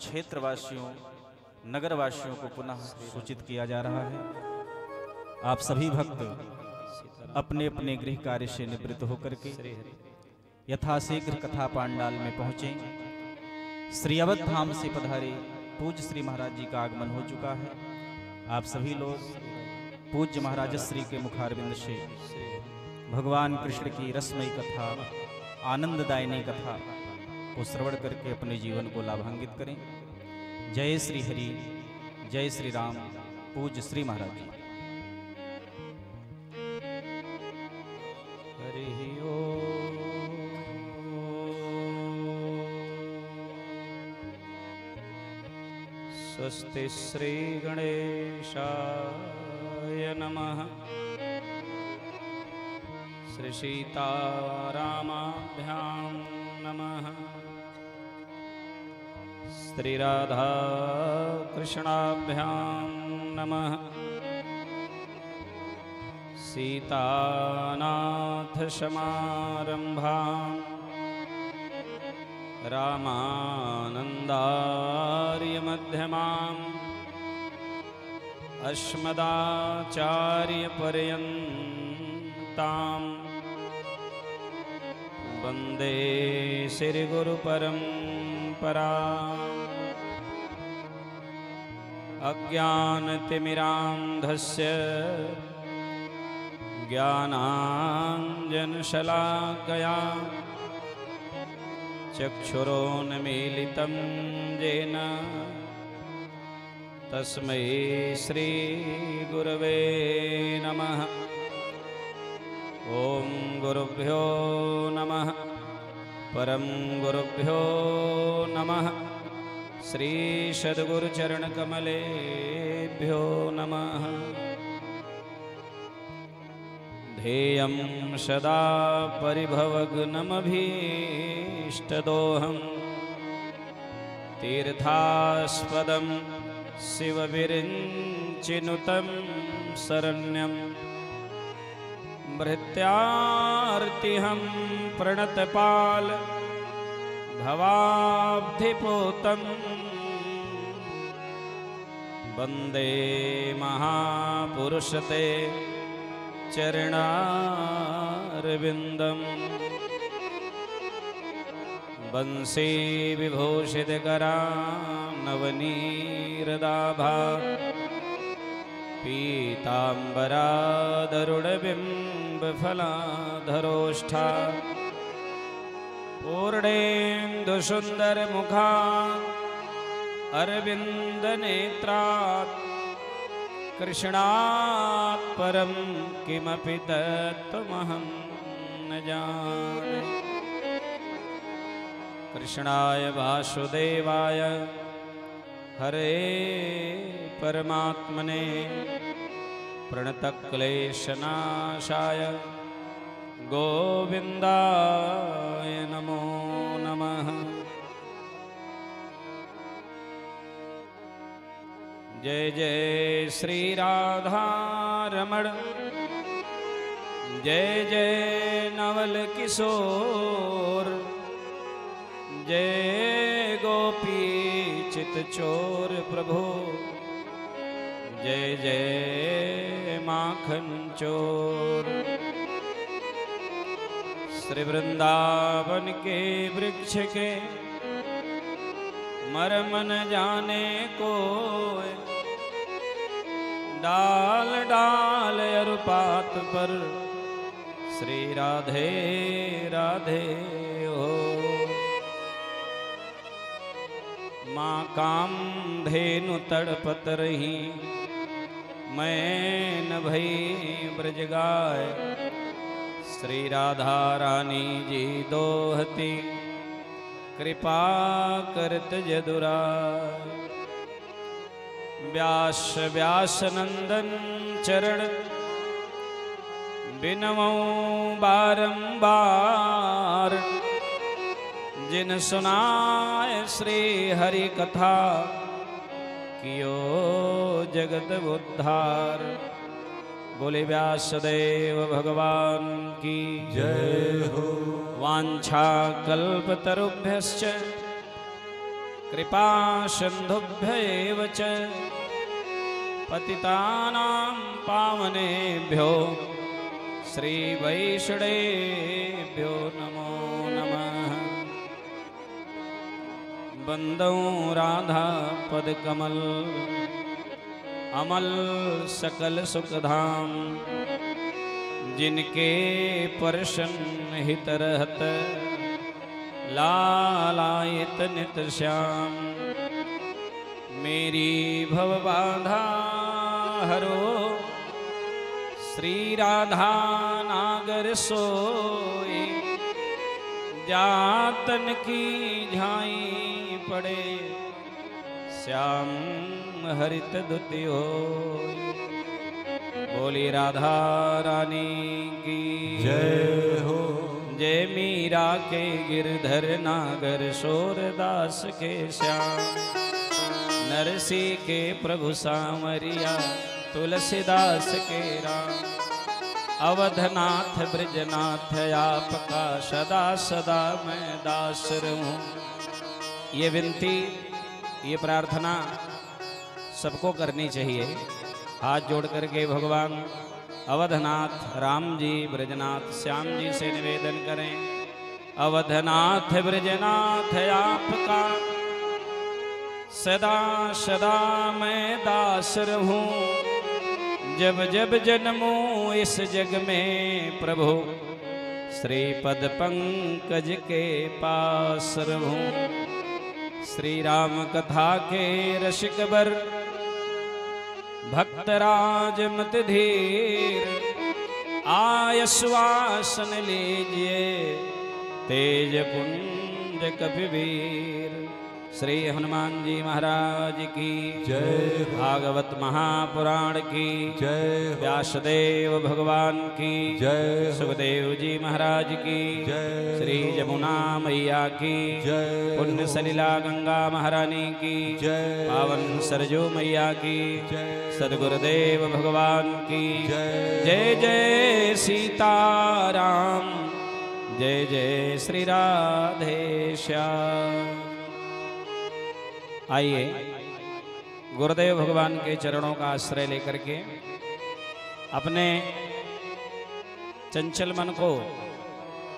क्षेत्रवासियों नगरवासियों को पुनः सूचित किया जा रहा है। आप सभी भक्त अपने अपने गृह कार्य से निवृत्त होकर के यथाशीघ्र कथा पांडाल में पहुँचे। श्री अवध धाम से पधारे पूज्य श्री महाराज जी का आगमन हो चुका है। आप सभी लोग पूज्य महाराज श्री के मुखारविंद से भगवान कृष्ण की रसमयी कथा, आनंददायिनी कथा को श्रवण करके अपने जीवन को लाभान्वित करें। जय श्री हरि, जय श्री राम, पूज्य श्री महाराज जी। हरि ओम। स्वस्ति श्री गणेशाय नमः। श्री सीतारामाभ्यां नमः। श्री राधा कृष्णाभ्यां नमः। सीतानाथ समारंभां रामानंदार्य मध्यमाम् अस्मदाचार्य पर्यन्ताम् वंदे श्री गुरु परंपराम्। अज्ञानतिमिरान्धस्य ज्ञानाञ्जनशलाकया चक्षुरोन्मीलितं येन तस्मै श्री गुरवे नमः। ओम गुरुभ्यो नमः। परम गुरुभ्यो नमः। श्री सद्गुरु चरण कमलेभ्यो नमः। ध्येयं सदा परिभवग्नमभीष्टदोहं तीर्थास्पदं शिवविरिञ्चिनुतं शरण्यं भृत्यार्तिहं प्रणतपाल भवाब्धिपोतं वन्दे महापुरुषते चरणारविन्दम्। बंसी विभूषितकरानवनीरदाभा पीताम्बरादरुणबिम्बफलाधरोष्ठा पूर्णेन्दुसुन्दरमुखा अरविन्दनेत्रात् कृष्णात् परं किमपि तत्त्वमहं न जाने। कृष्णाय वासुदेवाय हरे परमात्मने प्रणतक्लेशनाशाय गोविन्दाय नमो नमः। जय जय श्री राधा रमण, जय जय नवल किशोर, जय गोपी चित चोर प्रभु, जय जय माखन चोर। श्री वृंदावन के वृक्ष के मर्म न जाने को, डाल डाल अरुपात पर श्री राधे राधे हो। माँ कामधेनु तड़पत रही, मैं न भई ब्रज गाय। श्री राधा रानी जी दोहती, कृपा करत जदुराय। व्यास व्यास नंदन चरण बिनवऊं बारंबार। जिन सुनाए श्री हरि कथा, कियो जगत उद्धार। बोले व्यासदेव भगवान की जय हो। वांछा कल्पतरुभ्यश्च कृपा सिन्धुभ्यैव च पतितानां पावनेभ्यो श्रीवैष्णवेभ्यो नमो नमः। वन्दौ राधा पदकमल अमल सकल सुखधाम, जिनके परशन हित रहत लालायत नित श्याम। मेरी भव बाधा हरो श्री राधा नागर सोई, जातन की झाई पड़े श्याम हरित दुति होय। बोली राधा रानी की जय हो। जय मीरा के गिरधर नागर शोरदास के श्याम, नरसी के प्रभु सामरिया तुलसीदास के राम। अवधनाथ ब्रजनाथ आपका सदा सदा मैं दास रहूं। ये विनती, ये प्रार्थना सबको करनी चाहिए। हाथ जोड़ करके भगवान अवधनाथ राम जी ब्रजनाथ श्याम जी से निवेदन करें। अवधनाथ ब्रजनाथ आपका सदा सदा मैं दास रहूं। जब जब जन्मूं इस जग में प्रभु, श्री पद पंकज के पास रहूं। श्री राम कथा के रसिक बर भक्तराज मत धीर, आयश्वासन लीजिए तेज पुंज कपिवीर। श्री हनुमान जी महाराज की जय। भागवत महापुराण की जय। व्यासदेव भगवान की जय। सुखदेव जी महाराज की जय। श्री जमुना मैया की जय। पुण्य सलिला गंगा महारानी की जय। पावन सरजू मैया की जय। सदगुरुदेव भगवान की जय। जय जय सीताराम, जय जय श्री राधे श्याम। आइए गुरुदेव भगवान के चरणों का आश्रय लेकर के अपने चंचल मन को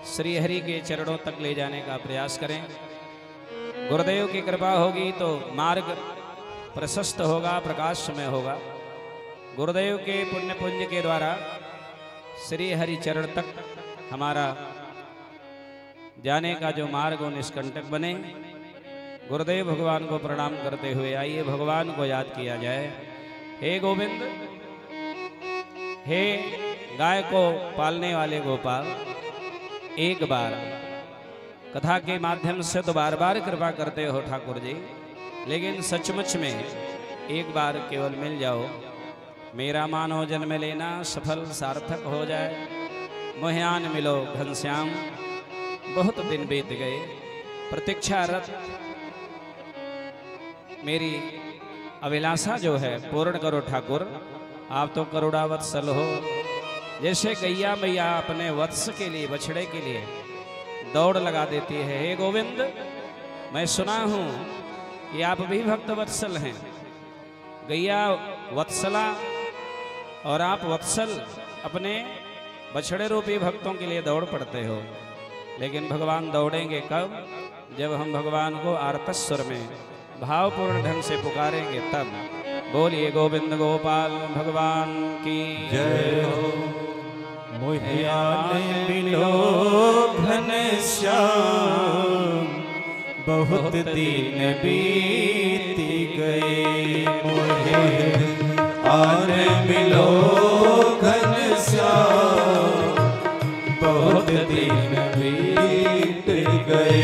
श्री हरि के चरणों तक ले जाने का प्रयास करें। गुरुदेव की कृपा होगी तो मार्ग प्रशस्त होगा, प्रकाशमय होगा। गुरुदेव के पुण्य पुंज के द्वारा श्री हरि चरण तक हमारा जाने का जो मार्ग हो निष्कंटक बने। गुरुदेव भगवान को प्रणाम करते हुए आइए भगवान को याद किया जाए। हे गोविंद, हे गाय को पालने वाले गोपाल, एक बार कथा के माध्यम से तो बार बार कृपा करते हो ठाकुर जी, लेकिन सचमुच में एक बार केवल मिल जाओ। मेरा मानव जन्म लेना सफल सार्थक हो जाए। मोहयान मिलो घनश्याम, बहुत दिन बीत गए। प्रतीक्षारत मेरी अभिलाषा जो है पूर्ण करो ठाकुर। आप तो करुणावत्सल हो। जैसे गैया मैया अपने वत्स के लिए, बछड़े के लिए दौड़ लगा देती है। हे गोविंद, मैं सुना हूँ कि आप भी भक्त वत्सल हैं। गैया वत्सला और आप वत्सल अपने बछड़े रूपी भक्तों के लिए दौड़ पड़ते हो। लेकिन भगवान दौड़ेंगे कब? जब हम भगवान को आर्तस्वर में भावपूर्ण ढंग से पुकारेंगे तब। बोलिए गोविंद गोपाल भगवान की जय हो। मोहियान मिलो घनश्याम, बहुत दिन बीत गए। मोहियान मिलो घनश्याम, बहुत दिन बीत गए।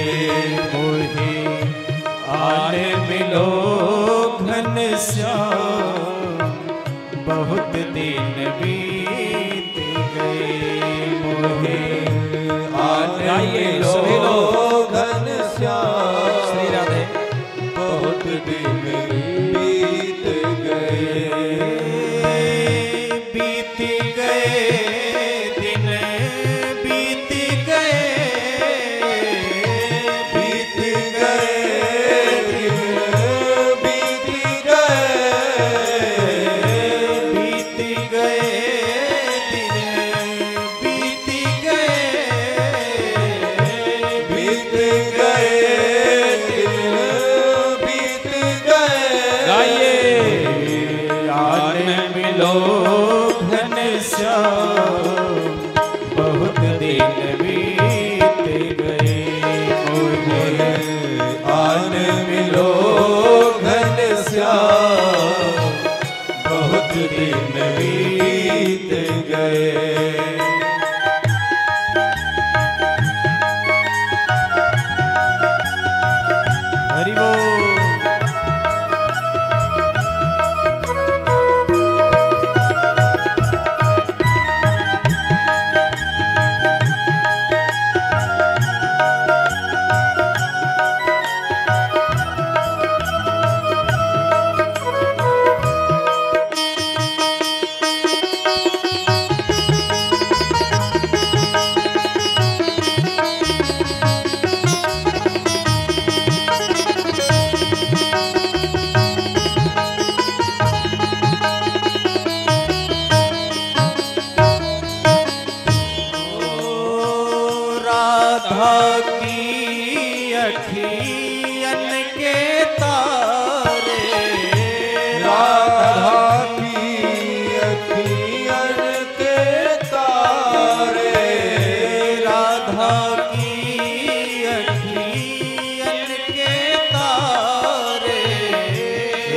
मोहियान मिलो घनश्याम, बहुत दिन बीत गए। मोहियान मिलो घनश्याम, श्री राधे। बहुत दिन बीत गए। बीत गए दिन, बीत गए, बीत गए दिन,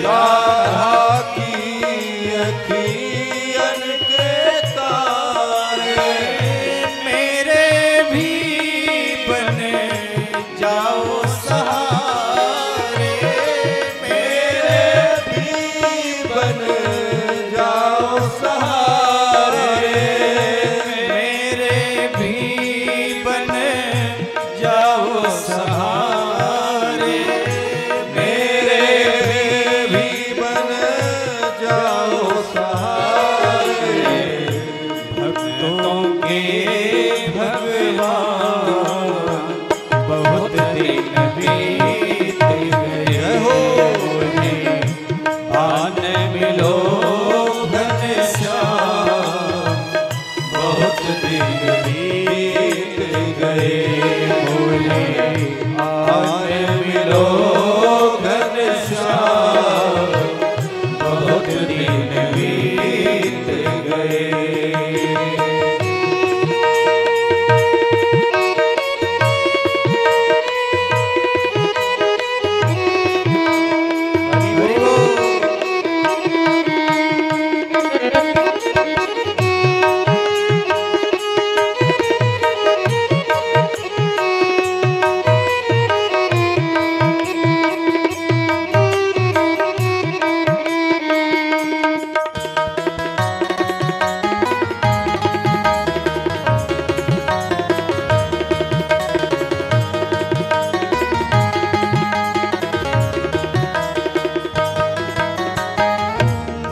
राधा की अखियन के तारे मेरे भी बन जाओ सहारे, मेरे भी बन जाओ सहारे, मेरे भी बन जाओ सहारे, मेरे भी बन जाओ सहारे। भक्तों के भगवान बहुत दिन बीत गए हो, आन मिलो घनश्याम बहुत दिन बीत गए, बोले आन मिलो घनश्याम बहुत दिन बीत गए।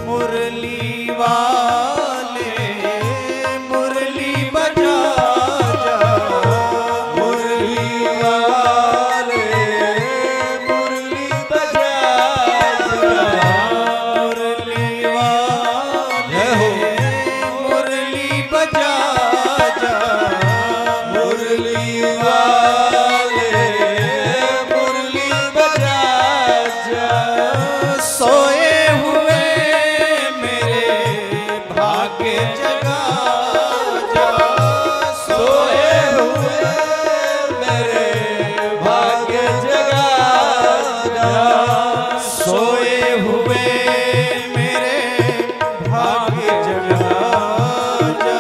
मुरली वाले मुरली बजा जा, मुरली वाले मुरली बजा जा, मुरली वाले मुरली बजा जा, मुरली वाले मुरली बजा जा। सोए हुए मेरे भाग्य जगा जा, सोए हुए मेरे भाग्य जगा जा, सोए हुए मेरे भाग्य जगा जा,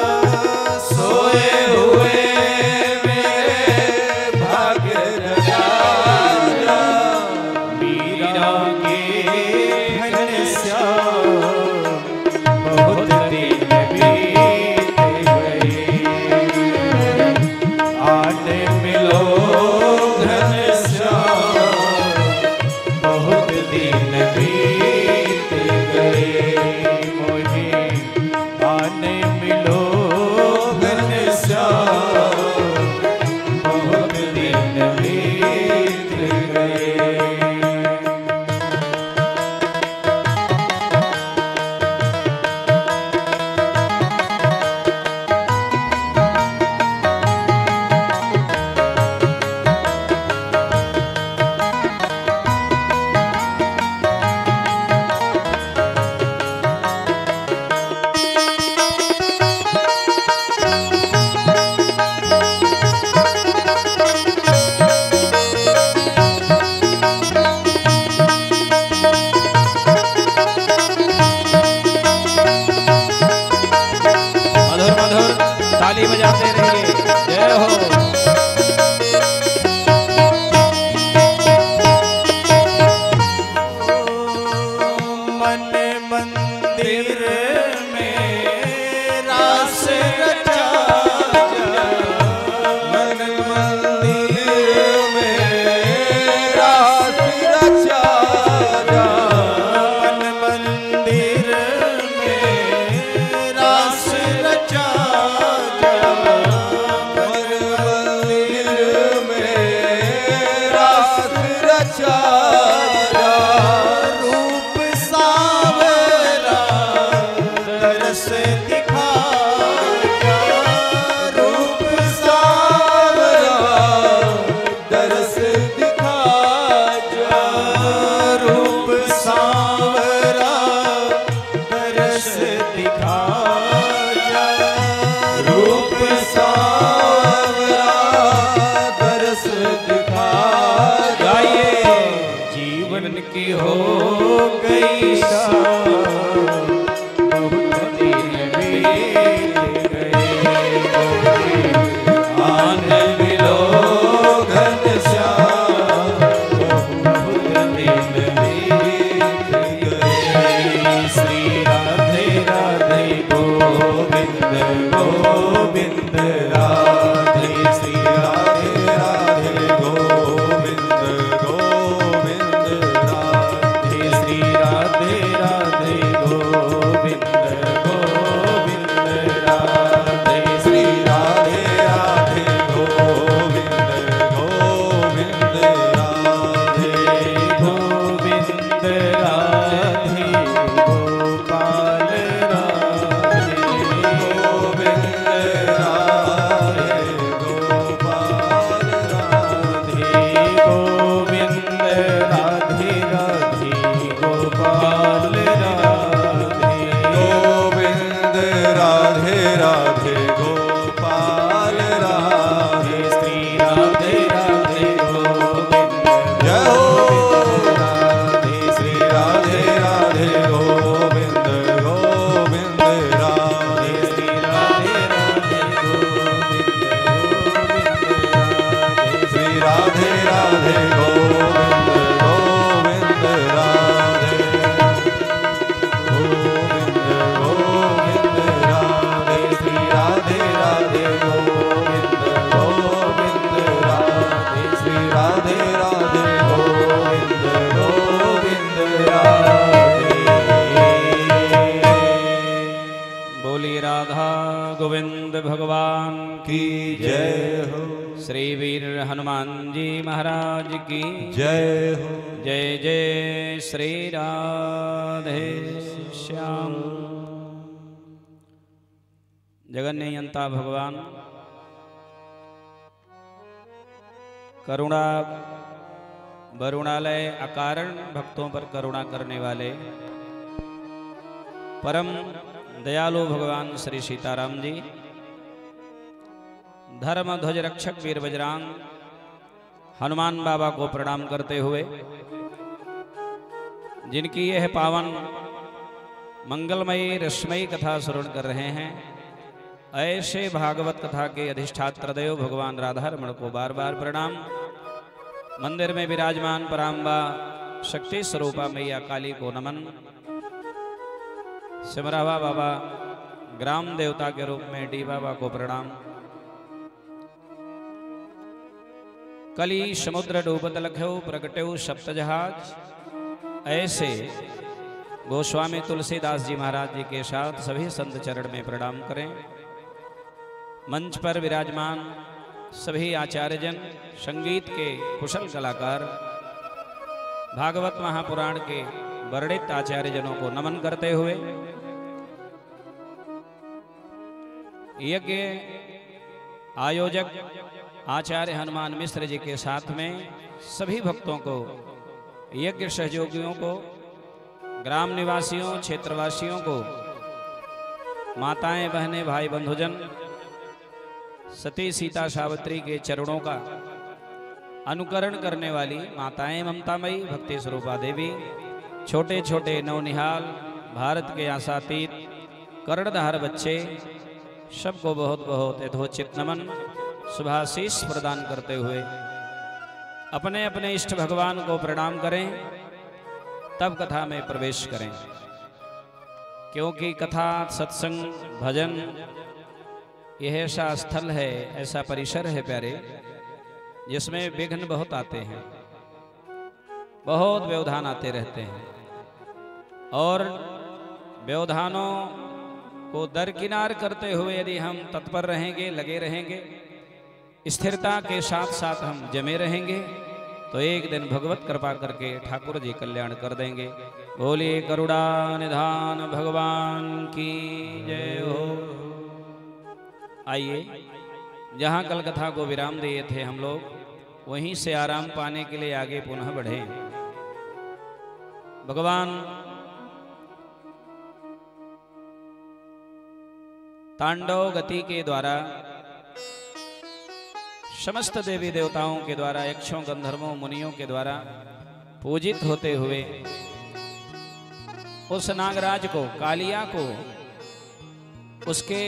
सोए हुए मेरे भाग्य जगा जा। मीरा के घनश्याम बहुत दिन बीत गए, आन मिलो घनश्याम बहुत दिन बीत गए, मोहे आन मिलो घनश्याम बहुत दिन बीत गए। हो गई शाम, बहुत दिन बीत गए। आन मिलो घनश्याम, बहुत दिन बीत गए। श्री राधे राधे गोविंद गोविंद राधे, श्री राधे राधे गोविंद गोविंद राधे, श्री राधे राधे गोविंद गोविंद राधे, श्री राधे राधे गोविंद गोविंद राधे। गोविंद राधे गोपाल राधे, गोविंद राधे गोपाल राधे, गोविंद राधे राधे गोपाल राधे, गोविंद राधे राधे गोपाल राधे। श्री राधे राधे गोविंद जय हो राधे, श्री राधे राधे गोविंद गोविंद राधे। श्री राधे राधे गोविंद गोविंद राधे, श्री राधे राधे गोविंद गोविंद राधे, गोविंद गोविंद राधे। श्री राधे राधे गोविंद गोविंद राधे, श्री राधे राधे गोविंद गोविंद राधे। बोली राधा गोविंद भगवान की जय हो, श्री वीर हनुमान जी महाराज की जय हो। जय जय श्री राधे श्याम। जगन्नियंता भगवान करुणा वरुणालय अकारण भक्तों पर करुणा करने वाले परम दयालु भगवान श्री सीताराम जी, धर्म ध्वज रक्षक वीर बजरांग हनुमान बाबा को प्रणाम करते हुए जिनकी यह पावन मंगलमयी रश्मयी कथा श्रवण कर रहे हैं, ऐसे भागवत कथा के अधिष्ठात्र देव भगवान राधा रमण को बार बार प्रणाम। मंदिर में विराजमान पराम्बा शक्ति स्वरूपा मैया काली को नमन। सिमरावा बाबा ग्राम देवता के रूप में डी बाबा को प्रणाम। कली समुद्र डूबत लख्यो प्रगट्यो सप्त जहाज, ऐसे गोस्वामी तुलसीदास जी महाराज जी के साथ सभी संत चरण में प्रणाम करें। मंच पर विराजमान सभी आचार्यजन, संगीत के कुशल कलाकार, भागवत महापुराण के वर्णित आचार्यजनों को नमन करते हुए यज्ञ आयोजक आचार्य हनुमान मिश्र जी के साथ में सभी भक्तों को, यज्ञ सहयोगियों को, ग्राम निवासियों, क्षेत्रवासियों को, माताएं बहनें भाई बंधुजन, सती सीता सावित्री के चरणों का अनुकरण करने वाली माताएं ममतामयी भक्ति स्वरूपा देवी, छोटे छोटे नवनिहाल भारत के आशातीत कर्णधार बच्चे, सबको बहुत बहुत यथोचित नमन शुभाशीष प्रदान करते हुए अपने अपने इष्ट भगवान को प्रणाम करें, तब कथा में प्रवेश करें। क्योंकि कथा, सत्संग, भजन यह ऐसा स्थल है, ऐसा परिसर है प्यारे, जिसमें विघ्न बहुत आते हैं, बहुत व्यवधान आते रहते हैं, और व्यवधानों को दरकिनार करते हुए यदि हम तत्पर रहेंगे, लगे रहेंगे, स्थिरता के साथ साथ हम जमे रहेंगे, तो एक दिन भगवत कृपा करके ठाकुर जी कल्याण कर देंगे। बोलिए करुणा निधान भगवान की जय हो। आइए, जहाँ कल कथा को विराम दिए थे हम लोग, वहीं से आराम पाने के लिए आगे पुनः बढ़े। भगवान तांडव गति के द्वारा समस्त देवी देवताओं के द्वारा, यक्षों, गंधर्वों, मुनियों के द्वारा पूजित होते हुए उस नागराज को, कालिया को, उसके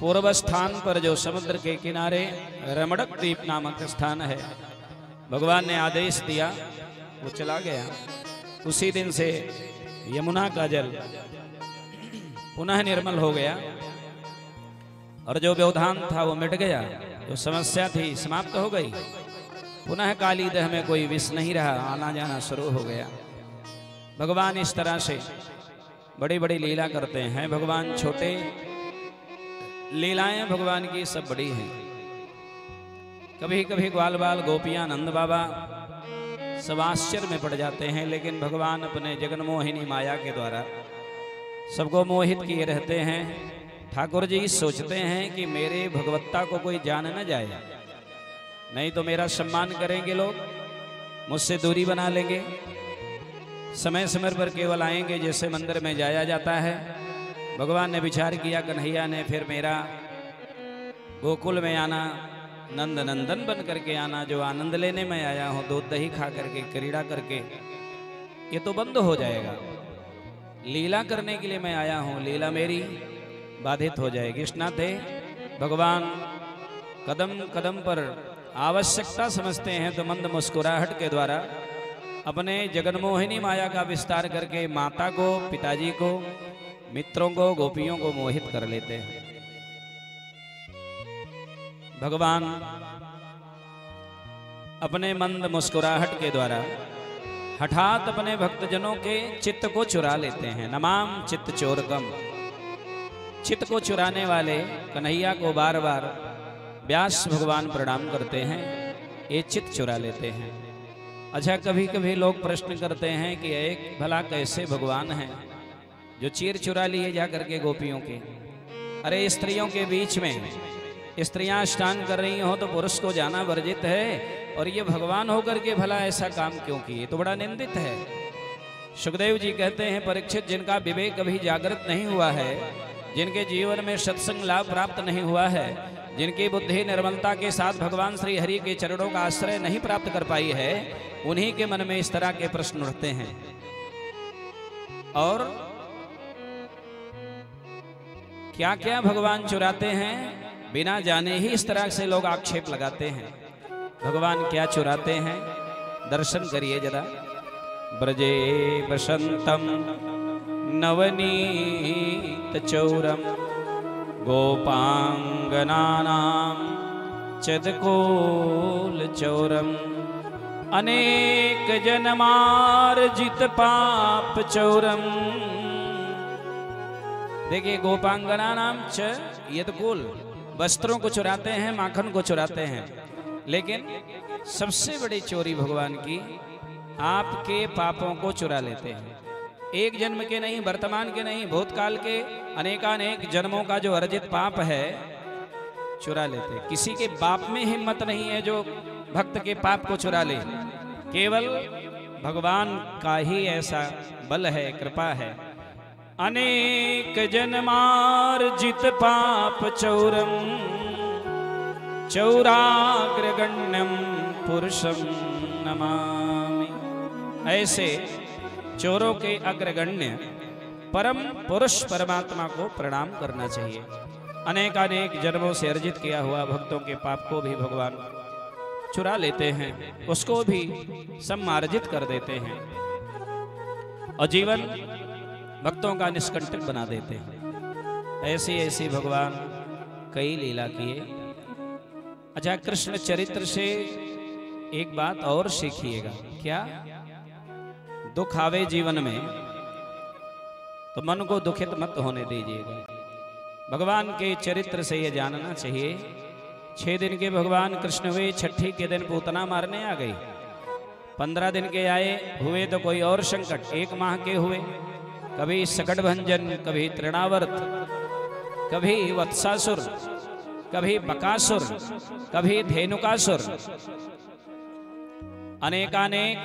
पूर्व स्थान पर जो समुद्र के किनारे रमणक द्वीप नामक स्थान है, भगवान ने आदेश दिया, वो चला गया। उसी दिन से यमुना का जल पुनः निर्मल हो गया और जो व्यवधान था वो मिट गया, जो समस्या थी समाप्त हो गई। पुनः काली देह में कोई विष नहीं रहा, आना जाना शुरू हो गया। भगवान इस तरह से बड़ी बड़ी लीला करते हैं। भगवान छोटे, लीलाएं भगवान की सब बड़ी हैं। कभी कभी ग्वाल बाल गोपियां नंद बाबा सब आश्चर्य में पड़ जाते हैं, लेकिन भगवान अपने जगन्मोहिनी माया के द्वारा सबको मोहित किए रहते हैं। ठाकुर जी सोचते हैं कि मेरे भगवत्ता को कोई जान न जाए, नहीं तो मेरा सम्मान करेंगे लोग, मुझसे दूरी बना लेंगे, समय समय पर केवल आएंगे जैसे मंदिर में जाया जाता है। भगवान ने विचार किया, कन्हैया ने फिर मेरा गोकुल में आना, नंद नंदन बन करके आना, जो आनंद लेने में आया हूँ, दूध दही खा करके, क्रीड़ा करके, ये तो बंद हो जाएगा। लीला करने के लिए मैं आया हूँ, लीला मेरी बाधित हो जाएगी। स्नाते भगवान कदम कदम पर आवश्यकता समझते हैं तो मंद मुस्कुराहट के द्वारा अपने जगन्मोहिनी माया का विस्तार करके माता को, पिताजी को, मित्रों को, गोपियों को मोहित कर लेते हैं। भगवान अपने मंद मुस्कुराहट के द्वारा हठात अपने भक्तजनों के चित्त को चुरा लेते हैं। नमाम चित्त चोरकम, चित्त को चुराने वाले कन्हैया को बार बार व्यास भगवान प्रणाम करते हैं, ये चित्त चुरा लेते हैं। अच्छा, कभी कभी लोग प्रश्न करते हैं कि एक भला कैसे भगवान हैं जो चीर चुरा लिए जा करके गोपियों के। अरे स्त्रियों के बीच में स्त्रियां स्नान कर रही हो तो पुरुष को जाना वर्जित है, और ये भगवान होकर के भला ऐसा काम क्यों किए, तो बड़ा निंदित है। सुखदेव जी कहते हैं, परीक्षित, जिनका विवेक कभी जागृत नहीं हुआ है, जिनके जीवन में सत्संग लाभ प्राप्त नहीं हुआ है, जिनकी बुद्धि निर्मलता के साथ भगवान श्री हरि के चरणों का आश्रय नहीं प्राप्त कर पाई है, उन्हीं के मन में इस तरह के प्रश्न उठते हैं। और क्या क्या भगवान चुराते हैं, बिना जाने ही इस तरह से लोग आक्षेप लगाते हैं। भगवान क्या चुराते हैं, दर्शन करिए जरा। ब्रजे बसंतम नवनीत चौरम गोपांगनानां चदकोल चौरम अनेक जन्मार्जित पाप चौरम। देखिए, गोपांगनानां च यदकुल, वस्त्रों को चुराते हैं, माखन को चुराते हैं, लेकिन सबसे बड़ी चोरी भगवान की आपके पापों को चुरा लेते हैं। एक जन्म के नहीं, वर्तमान के नहीं, भूतकाल के अनेकानेक जन्मों का जो अर्जित पाप है चुरा लेते हैं। किसी के बाप में हिम्मत नहीं है जो भक्त के पाप को चुरा ले, केवल भगवान का ही ऐसा बल है, कृपा है। अनेक जन्मार्जित पाप चौरम चौराग्रगण्यम पुरुषम नमामि। ऐसे चोरों के अग्रगण्य परम पुरुष परमात्मा को प्रणाम करना चाहिए। अनेकानेक जन्मों से अर्जित किया हुआ भक्तों के पाप को भी भगवान चुरा लेते हैं, उसको भी सम्मार्जित कर देते हैं और जीवन भक्तों का निष्कंटक बना देते हैं। ऐसी ऐसी भगवान कई लीला किए। अच्छा, कृष्ण चरित्र से एक बात और सीखिएगा। क्या? दुख आवे जीवन में तो मन को दुखित मत होने दीजिएगा। भगवान के चरित्र से ये जानना चाहिए। 6 दिन के भगवान कृष्ण हुए, छठी के दिन पूतना मारने आ गई। 15 दिन के आए हुए तो कोई और संकट, 1 माह के हुए, कभी सकट भंजन, कभी तृणावर्त, कभी वत्सासुर, कभी बकासुर, कभी धेनुकासुर, अनेकानेक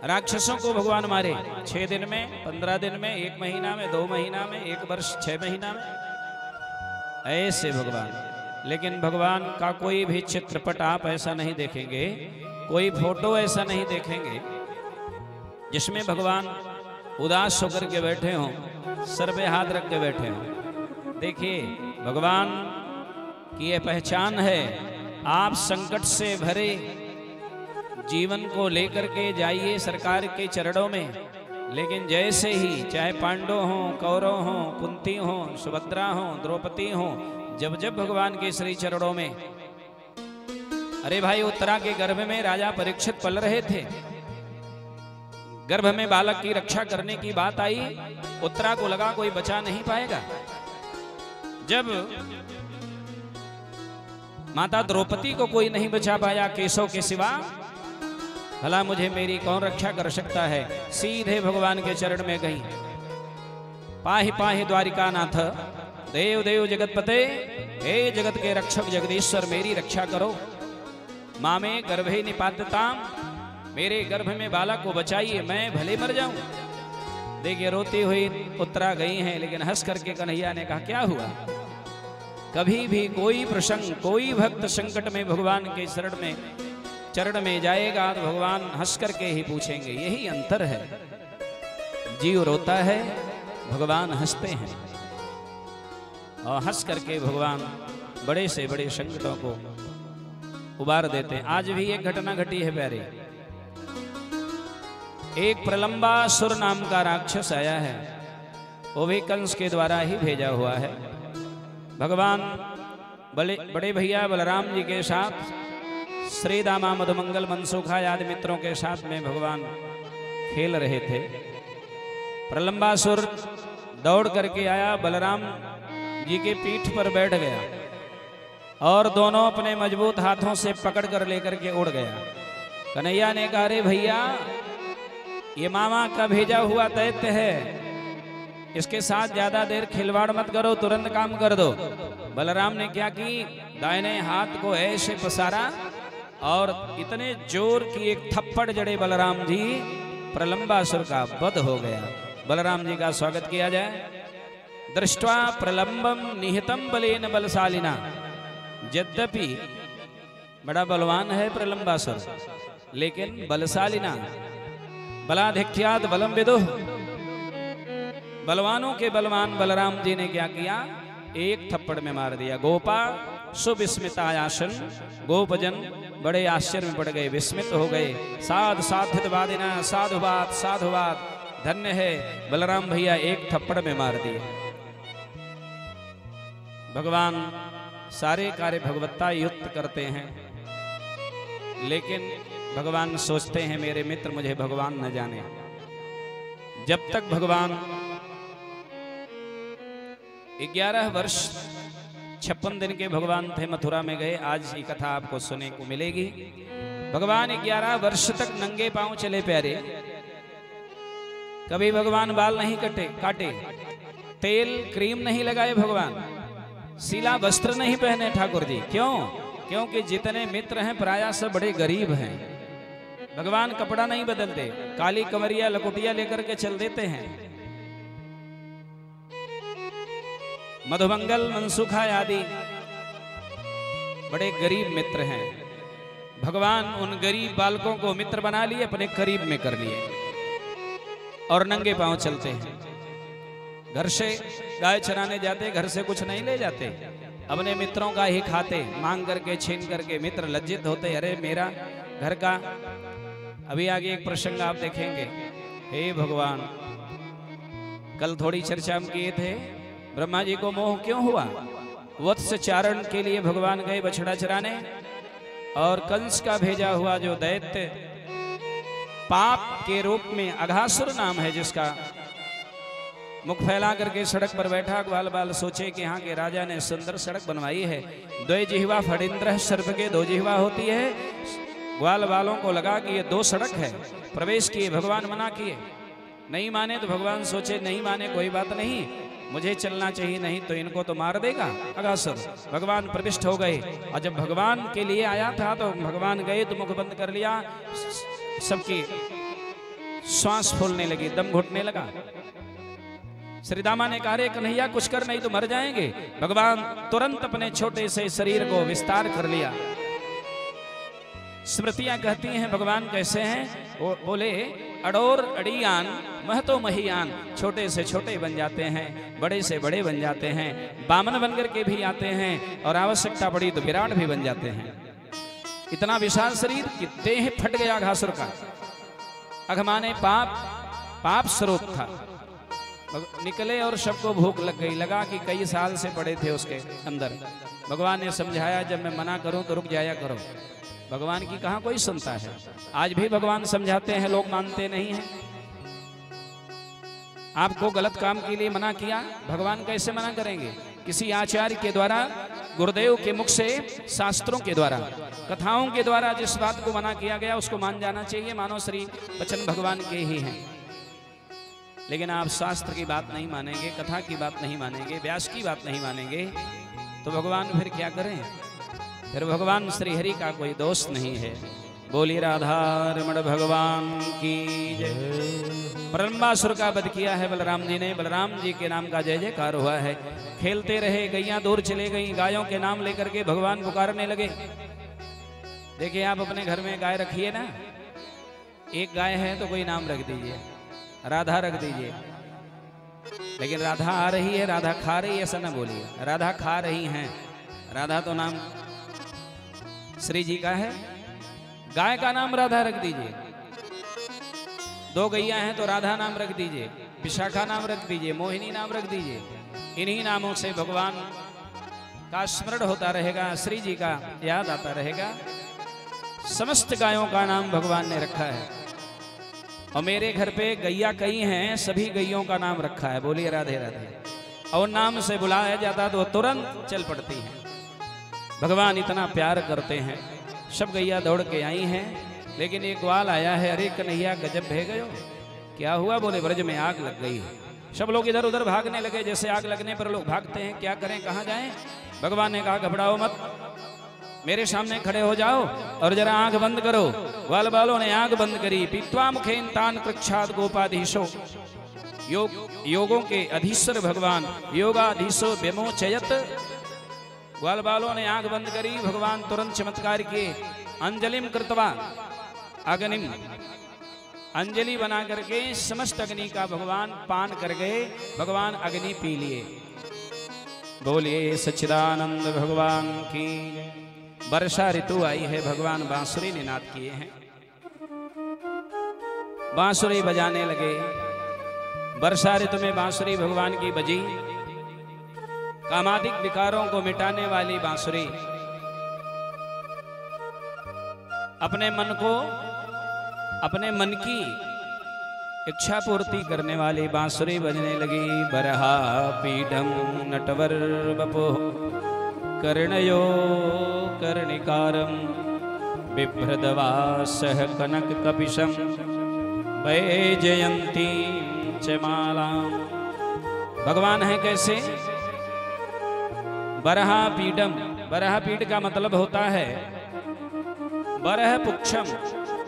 राक्षसों को भगवान मारे 6 दिन में, 15 दिन में, 1 महीना में, 2 महीना में, 1 वर्ष 6 महीना में, ऐसे भगवान। लेकिन भगवान का कोई भी चित्रपट आप ऐसा नहीं देखेंगे, कोई फोटो ऐसा नहीं देखेंगे जिसमें भगवान उदास होकर के बैठे हों, सर पे हाथ रख के बैठे हों। देखिए, भगवान की ये पहचान है। आप संकट से भरे जीवन को लेकर के जाइए सरकार के चरणों में, लेकिन जैसे ही चाहे पांडव हों, कौरव हों, कुंती हों, सुभद्रा हों, द्रौपदी हों, जब जब भगवान के श्री चरणों में, अरे भाई उत्तरा के गर्भ में राजा परीक्षित पल रहे थे, गर्भ में बालक की रक्षा करने की बात आई, उत्तरा को लगा कोई बचा नहीं पाएगा। जब माता द्रौपदी को कोई नहीं बचा पाया केशव के सिवा, भला मुझे मेरी कौन रक्षा कर सकता है, सीधे भगवान के चरण में गई। पाहि पाहि द्वारिका नाथ, देव देव जगतपते, हे जगत के रक्षक जगदीश्वर मेरी रक्षा करो। माँ में गर्भे निपातताम, मेरे गर्भ में बालक को बचाइए, मैं भले मर जाऊं। देखिए रोती हुई उत्तरा गई हैं, लेकिन हंस करके कन्हैया ने कहा क्या हुआ। कभी भी कोई प्रसंग, कोई भक्त संकट में भगवान के चरण में जाएगा तो भगवान हंस करके ही पूछेंगे। यही अंतर है, जीव रोता है, भगवान हंसते हैं, और हंस करके भगवान बड़े से बड़े संकटों को उबार देते हैं। आज भी एक घटना घटी है प्यारे, एक प्रलंबासुर नाम का राक्षस आया है, वो भी कंस के द्वारा ही भेजा हुआ है। भगवान बड़े भैया बलराम जी के साथ, श्री दामा मधुमंगल मनसुखा आदि मित्रों के साथ में भगवान खेल रहे थे। प्रलंबासुर दौड़ करके आया, बलराम जी के पीठ पर बैठ गया और दोनों अपने मजबूत हाथों से पकड़ कर लेकर के उड़ गया। कन्हैया ने कहा रे भैया, ये मामा का भेजा हुआ दैत्य है, इसके साथ ज्यादा देर खिलवाड़ मत करो, तुरंत काम कर दो। बलराम ने क्या की, दाहिने हाथ को ऐसे पसारा और इतने जोर की एक थप्पड़ जड़े बलराम जी, प्रलंबासुर का वध हो गया। बलराम जी का स्वागत किया जाए। दृष्ट्वा प्रलंबम निहितम बलेन बलशालिना, यद्यपि बड़ा बलवान है प्रलंबासुर, लेकिन बलशालिना, बलाधिक्यात बलम विदुः, बलवानों के बलवान बलराम जी ने क्या किया, एक थप्पड़ में मार दिया। गोपा सुविस्मितायासन, गोपजन बड़े आश्चर्य में पड़ गए, विस्मित हो गए। साध साधित वादिना, साधुवाद साधुवाद, धन्य है बलराम भैया, एक थप्पड़ में मार दिए। भगवान सारे कार्य भगवत्ता युक्त करते हैं, लेकिन भगवान सोचते हैं मेरे मित्र मुझे भगवान न जाने। जब तक भगवान 11 वर्ष 56 दिन के भगवान थे, मथुरा में गए, आज ये कथा आपको सुनने को मिलेगी। भगवान 11 वर्ष तक नंगे पांव चले प्यारे, कभी भगवान बाल नहीं काटे, तेल क्रीम नहीं लगाए भगवान, सीला वस्त्र नहीं पहने ठाकुर जी। क्यों? क्योंकि जितने मित्र हैं प्रायः सब बड़े गरीब हैं। भगवान कपड़ा नहीं बदलते, काली कमरिया लकुटिया लेकर के चल देते हैं। मधुमंगल मनसुखा आदि बड़े गरीब मित्र हैं। भगवान उन गरीब बालकों को मित्र बना लिए, अपने करीब में कर लिए और नंगे पांव चलते हैं। घर से गाय चराने जाते, घर से कुछ नहीं ले जाते, अपने मित्रों का ही खाते, मांग करके छीन करके। मित्र लज्जित होते, अरे मेरा घर का। अभी आगे एक प्रसंग आप देखेंगे। हे भगवान, कल थोड़ी चर्चा हम किए थे, ब्रह्मा जी को मोह क्यों हुआ? वत्स चारण के लिए भगवान गए बछड़ा चराने, और कंस का भेजा हुआ जो दैत्य पाप के रूप में अघासुर नाम है, जिसका मुख फैला करके सड़क पर बैठा, ग्वाल बाल सोचे कि यहाँ के राजा ने सुंदर सड़क बनवाई है। द्वै जिह्वा फणींद्र, सर्प के 2 जिह्वा होती है। ग्वाल बालों को लगा कि ये 2 सड़क है, प्रवेश किए, भगवान मना किए। नहीं माने तो भगवान सोचे नहीं माने कोई बात नहीं, मुझे चलना चाहिए, नहीं तो इनको तो मार देगा अघासुर। भगवान प्रविष्ट हो गए, और जब भगवान के लिए आया था तो भगवान गए तो मुख बंद कर लिया, सबकी श्वास फूलने लगी, दम घुटने लगा। श्री दामा ने कहा, रे कन्हैया कुछ कर, नहीं तो मर जाएंगे। भगवान तुरंत अपने छोटे से शरीर को विस्तार कर लिया। स्मृतियां कहती हैं भगवान कैसे हैं, वो बोले अडोर अड़ियान महतो महियान, छोटे से छोटे बन जाते हैं, बड़े से बड़े बन जाते हैं, बामन बनकर के भी आते हैं और आवश्यकता पड़ी तो विराट भी बन जाते हैं। इतना विशाल शरीर कि देह फट गया घासुर का। अघमाने पाप स्रोत था, निकले और सबको भूख लग गई। लगा कि कई साल से पड़े थे उसके अंदर। भगवान ने समझाया, जब मैं मना करूं तो रुक जाया करो। भगवान की कहां कोई सुनता है। आज भी भगवान समझाते हैं, लोग मानते नहीं हैं। आपको गलत काम के लिए मना किया, भगवान कैसे मना करेंगे? किसी आचार्य के द्वारा, गुरुदेव के मुख से, शास्त्रों के द्वारा, कथाओं के द्वारा जिस बात को मना किया गया उसको मान जाना चाहिए, मानो श्री वचन भगवान के ही हैं। लेकिन आप शास्त्र की बात नहीं मानेंगे, कथा की बात नहीं मानेंगे, व्यास की बात नहीं मानेंगे, तो भगवान फिर क्या करें? फिर भगवान श्री हरि का कोई दोष नहीं है। बोली राधा रमण भगवान की जय। प्रलंबासुर का वध किया है बलराम जी ने, बलराम जी के नाम का जय जयकार हुआ है। खेलते रहे, गैया दूर चले गई, गायों के नाम लेकर के भगवान पुकारने लगे। देखिए आप अपने घर में गाय रखिए ना, एक गाय है तो कोई नाम रख दीजिए, राधा रख दीजिए। लेकिन राधा आ रही है, राधा खा रही है, ऐसा ना बोलिए। राधा खा रही हैं, राधा तो नाम श्री जी का है। गाय का नाम राधा रख दीजिए। दो गैया हैं तो राधा नाम रख दीजिए, विशाखा नाम रख दीजिए, मोहिनी नाम रख दीजिए। इन्हीं नामों से भगवान का स्मरण होता रहेगा, श्री जी का याद आता रहेगा। समस्त गायों का नाम भगवान ने रखा है। और मेरे घर पे गैया कई हैं, सभी गैयों का नाम रखा है। बोलिए राधे राधे। और नाम से बुलाया जाता तो तुरंत चल पड़ती हैं। भगवान इतना प्यार करते हैं। सब गैया दौड़ के आई हैं, लेकिन एक ग्वाल आया है, अरे कन्हैया गजब भे गयो। क्या हुआ? बोले ब्रज में आग लग गई है। सब लोग इधर उधर भागने लगे, जैसे आग लगने पर लोग भागते हैं। क्या करें, कहाँ जाएं? भगवान ने कहा घबराओ मत, मेरे सामने खड़े हो जाओ और जरा आंख बंद करो। ग्वाल बालों ने आंख बंद करी। पीत्वा मुखेन तान कृच्छाद गोपाधीशो, योगों के अधीश्वर भगवान योगाधीशो विमोचयत। ग्वाल बालों ने आंख बंद करी। भगवान तुरंत चमत्कार किए। अंजलिम कृतवा अग्निम, अंजलि बना करके समस्त अग्नि का भगवान पान कर गए। भगवान अग्नि पी लिए। बोलिए सच्चिदानंद भगवान की। वर्षा ऋतु आई है, भगवान बांसुरी निनाद किए हैं, बांसुरी बजाने लगे। वर्षा ऋतु में बांसुरी भगवान की बजी। कामादिक विकारों को मिटाने वाली बांसुरी, अपने मन को, अपने मन की इच्छा पूर्ति करने वाली बांसुरी बजने लगी। बरहा पीठम नटवर बपो कर्णयो कर्णिकारम बिभ्रदवासह कनक कपिशम वैजयंती च मालाम। भगवान है कैसे? बरहा पीठम, बरहा पीठ का मतलब होता है बरह पुक्षम,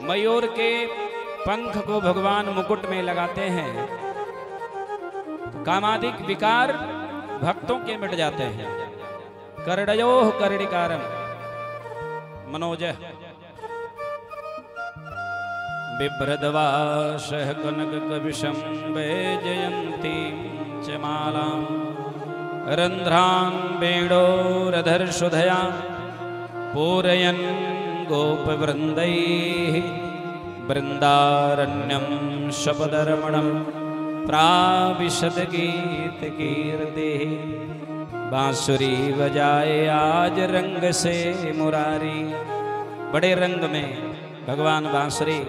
मयूर के पंख को भगवान मुकुट में लगाते हैं। कामादिक विकार भक्तों के मिट जाते हैं। कर्णयोः कर्णिकारम मनोजः बिभ्रदवासः कनक कविशं वैजयन्ती च मालां रंध्रान् वेणोरधर्षुधया पूरयन् गोपवृन्दैः वृन्दारण्यं शपदरमणं प्राविशद गीत कीर्तिः। बांसुरी बजाए आज रंग से मुरारी। बड़े रंग में भगवान बांसुरी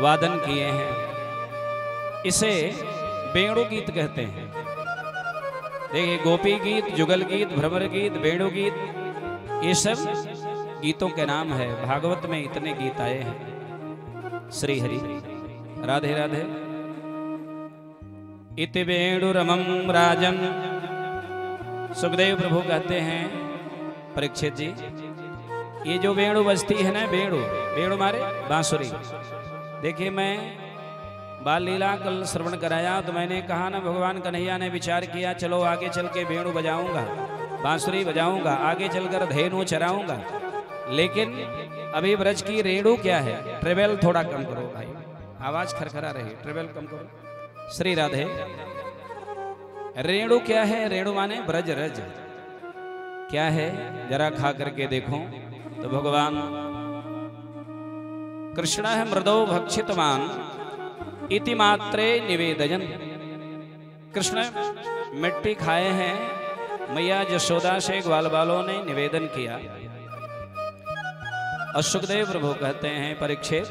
वादन किए हैं। इसे वेणु गीत कहते हैं। देखिए गोपी गीत, जुगल गीत, भ्रमर गीत, वेणु गीत, ये सब गीतों के नाम है। भागवत में इतने गीत आए हैं। श्री हरि राधे राधे। इति वेणुरमं राजन। सुखदेव प्रभु कहते हैं परीक्षित जी, ये जो वेणु बजती है ना, वेणु, वेणु मारे बांसुरी। देखिए मैं बाल लीला कल श्रवण कराया तो मैंने कहा ना, भगवान कन्हैया ने विचार किया चलो आगे चल के वेणु बजाऊंगा, बांसुरी बजाऊंगा, आगे चलकर धेनु चराऊंगा, लेकिन अभी ब्रज की रेणु क्या है। ट्रेवल थोड़ा कम करो भाई, आवाज खरखरा रही, ट्रेवल कम करो। श्री राधे, रेणु क्या है? रेणु माने ब्रज रज क्या है, जरा खा करके देखो तो भगवान कृष्ण है मृदो भक्षितवान इति मात्रे निवेदयन। कृष्ण मिट्टी खाए हैं, मैया यशोदा से ग्वाल बालों ने निवेदन किया। और सुखदेव प्रभु कहते हैं परीक्षित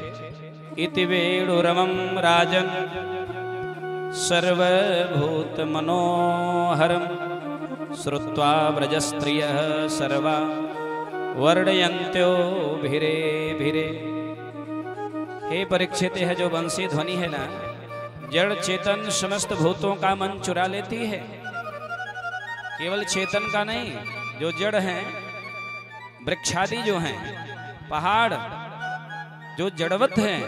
इति वेणुरमं राजन सर्वभूत मनोहरम श्रुत्वा ब्रजस्त्रियः सर्वा वर्णयन्त्यो भिरे भिरे। हे परीक्षित, है जो बंसी ध्वनि है ना, जड़ चेतन समस्त भूतों का मन चुरा लेती है। केवल चेतन का नहीं, जो जड़ हैं, वृक्षादि जो हैं, पहाड़ जो जड़वत हैं,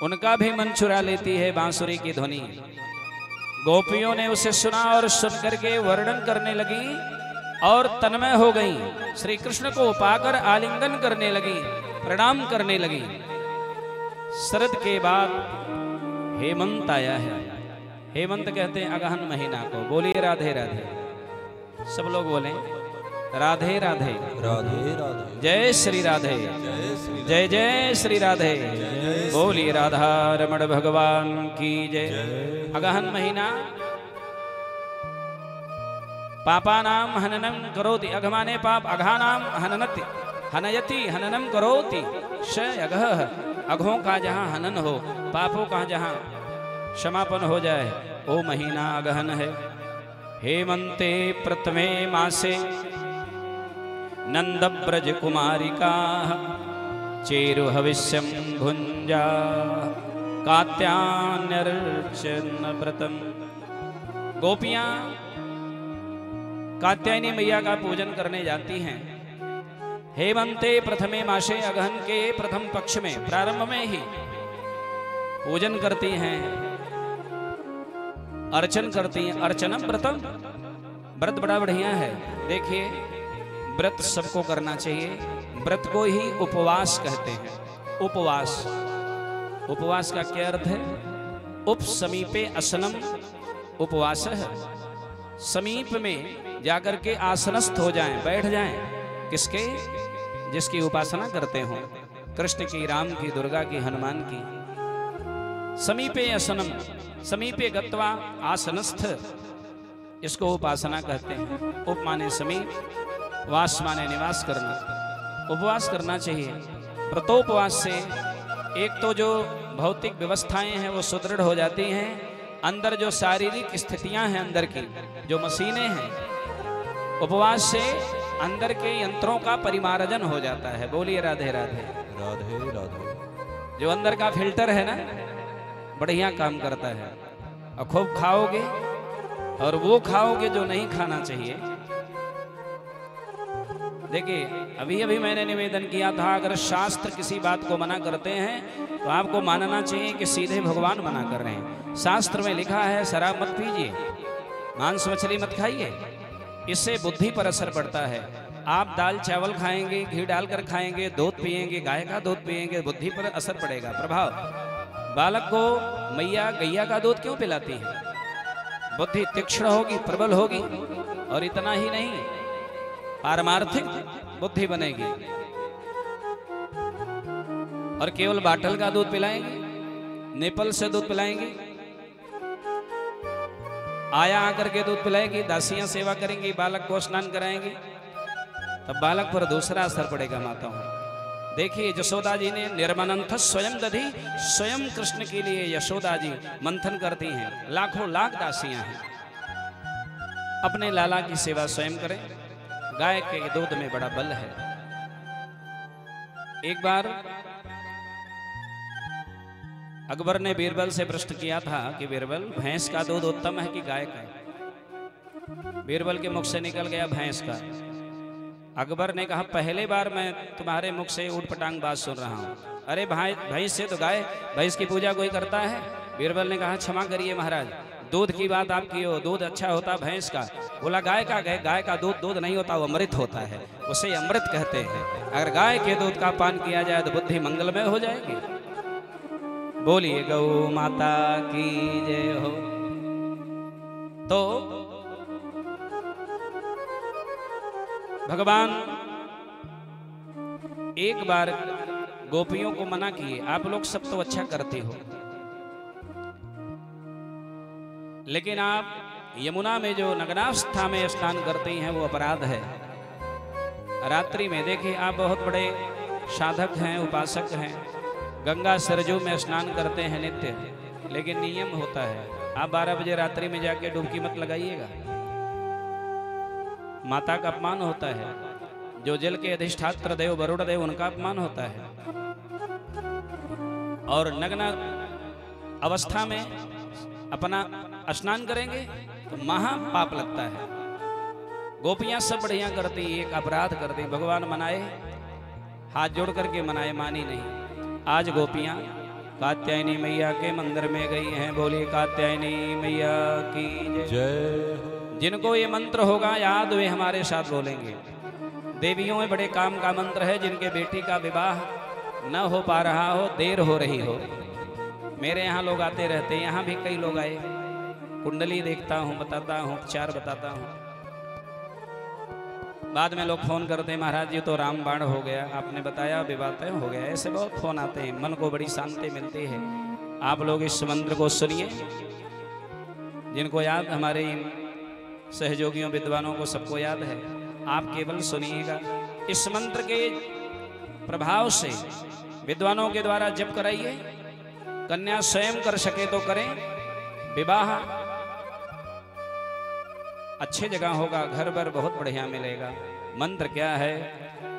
उनका भी मन चुरा लेती है बांसुरी की ध्वनि। गोपियों ने उसे सुना और सुन करके वर्णन करने लगी और तन्मय हो गई। श्री कृष्ण को पाकर आलिंगन करने लगी, प्रणाम करने लगी। शरद के बाद हेमंत आया है। हेमंत कहते हैं अगहन महीना को। बोलिए राधे राधे, सब लोग बोलें राधे राधे, राधे राधे, जय श्री राधे, जय जय श्री राधे। बोलिए राधा रमण भगवान की जय। अगहन महीना पापा नाम हननम करोति। अघ माने पाप, अघा नाम हननति, हनयति हननम करोति। श अघः, अघों का जहाँ हनन हो, पापों का जहाँ क्षमापन हो जाए, वो महीना अगहन है। हेमंते प्रथमे मासे नंद ब्रज कुमारिका चेरु हविष्यम भुंजा कात्यायनर्चन व्रतम। गोपियां कात्यायनी मैया का पूजन करने जाती हैं। हेमंते प्रथमे मासे, अगहन के प्रथम पक्ष में, प्रारंभ में ही पूजन करती हैं, अर्चन करती हैं। अर्चनम व्रतम, व्रत बड़ा बढ़िया है। देखिए, व्रत सबको करना चाहिए। व्रत को ही उपवास कहते हैं। उपवास, उपवास का क्या अर्थ है? उप समीपे असनम उपवास है। समीप में जाकर के आसनस्थ हो जाएं, बैठ जाएं। किसके? जिसकी उपासना करते हो, कृष्ण की, राम की, दुर्गा की, हनुमान की। समीपे असनम, समीपे गत्वा आसनस्थ, इसको उपासना कहते हैं। उप माने समीप, वास माने निवास करना। उपवास करना चाहिए। व्रतोपवास से एक तो जो भौतिक व्यवस्थाएं हैं वो सुदृढ़ हो जाती हैं, अंदर जो शारीरिक स्थितियां हैं, अंदर की जो मशीनें हैं, उपवास से अंदर के यंत्रों का परिमार्जन हो जाता है। बोलिए राधे राधे, राधे राधे। जो अंदर का फिल्टर है ना, बढ़िया काम करता है। और खूब खाओगे और वो खाओगे जो नहीं खाना चाहिए। देखिए, अभी अभी मैंने निवेदन किया था, अगर शास्त्र किसी बात को मना करते हैं तो आपको मानना चाहिए कि सीधे भगवान मना कर रहे हैं। शास्त्र में लिखा है शराब मत पीजिए, मांस मछली मत खाइए, इससे बुद्धि पर असर पड़ता है। आप दाल चावल खाएंगे, घी डालकर खाएंगे, दूध पिएंगे, गाय का दूध पिएंगे, बुद्धि पर असर पड़ेगा, प्रभाव। बालक को मैया गैया का दूध क्यों पिलाती है? बुद्धि तीक्ष्ण होगी, प्रबल होगी। और इतना ही नहीं, पारमार्थिक बुद्धि बनेगी। और केवल बाटल का दूध पिलाएंगे, नेपल से दूध पिलाएंगे, आया आकर के दूध पिलाएगी, दासियां सेवा करेंगी, बालक को स्नान कराएंगे, तब बालक पर दूसरा असर पड़ेगा। माताओं, देखिए, यशोदा जी ने निर्मनंथ स्वयं दधी, स्वयं कृष्ण के लिए यशोदा जी मंथन करती हैं। लाखों लाख दासियां हैं, अपने लाला की सेवा स्वयं करें। गाय के दूध में बड़ा बल है। एक बार अकबर ने बीरबल से प्रश्न किया था कि बीरबल, भैंस का दूध उत्तम है कि गाय का? बीरबल के मुख से निकल गया भैंस का। अकबर ने कहा पहले बार मैं तुम्हारे मुख से ऊट पटांग बात सुन रहा हूँ। अरे भाई भैंस से तो गाय, भैंस की पूजा कोई करता है? बीरबल ने कहा क्षमा करिए महाराज, दूध की बात आप की हो, दूध अच्छा होता भैंस का। बोला गाय का? गाय का दूध दूध नहीं होता, वो अमृत होता है, उसे अमृत कहते हैं। अगर गाय के दूध का पान किया जाए तो बुद्धि मंगलमय हो जाएगी। बोलिए गौ माता की जय हो। तो भगवान एक बार गोपियों को मना किए, आप लोग सब तो अच्छा करते हो, लेकिन आप यमुना में जो नग्नावस्था में स्नान करते हैं वो अपराध है। रात्रि में देखिए, आप बहुत बड़े साधक हैं, उपासक हैं, गंगा सरजू में स्नान करते हैं नित्य, लेकिन नियम होता है आप 12 बजे रात्रि में जाके डुबकी मत लगाइएगा। माता का अपमान होता है, जो जल के अधिष्ठात्र देव वरुण देव उनका अपमान होता है। और नग्न अवस्था में अपना स्नान करेंगे तो महा पाप लगता है। गोपियां सब बढ़िया करती, एक अपराध करती, भगवान मनाए, हाथ जोड़ करके मनाए, मानी नहीं। आज गोपियां कात्यायनी मैया के मंदिर में गई हैं। बोलिए कात्यायनी मैया की जय। जिनको ये मंत्र होगा याद, वे हमारे साथ बोलेंगे। देवियों में बड़े काम का मंत्र है, जिनके बेटी का विवाह न हो पा रहा हो, देर हो रही हो। मेरे यहाँ लोग आते रहते हैं, यहाँ भी कई लोग आए, कुंडली देखता हूँ, बताता हूँ, उपचार बताता हूँ। बाद में लोग फोन करते हैं, महाराज जी तो रामबाण हो गया, आपने बताया विवाह तय हो गया। ऐसे बहुत फोन आते हैं, मन को बड़ी शांति मिलती है। आप लोग इस मंत्र को सुनिए, जिनको याद, हमारे सहयोगियों विद्वानों को सबको याद है, आप केवल सुनिएगा। इस मंत्र के प्रभाव से विद्वानों के द्वारा जप कराइए, कन्या स्वयं कर सके तो करें। विवाह अच्छे जगह होगा, घर पर बहुत बढ़िया मिलेगा। मंत्र क्या है?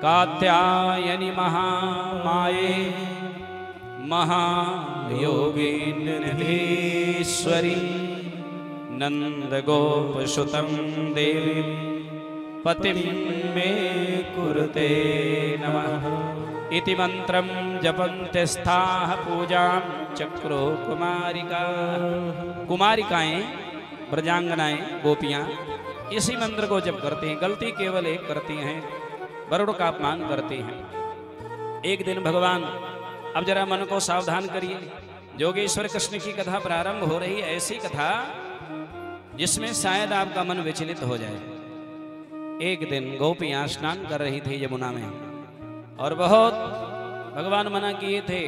कात्यायनी महामाये महायोगिनीश्वरी नंद गोप सुतम देवी पतिम मे कुरुते नमः इति मंत्रम जपन्ते स्थाः पूजां चक्रो कुमारिका। कुमारिकाएं, ब्रजांगनाएं, गोपियां इसी मंत्र को जप करती हैं। गलती केवल एक करती हैं, वरुण का अपमान करती हैं। एक दिन भगवान, अब जरा मन को सावधान करिए, जोगेश्वर कृष्ण की कथा प्रारंभ हो रही है, ऐसी कथा जिसमें शायद आपका मन विचलित हो जाए। एक दिन गोपियां स्नान कर रही थी यमुना में, और बहुत भगवान मना किए थे,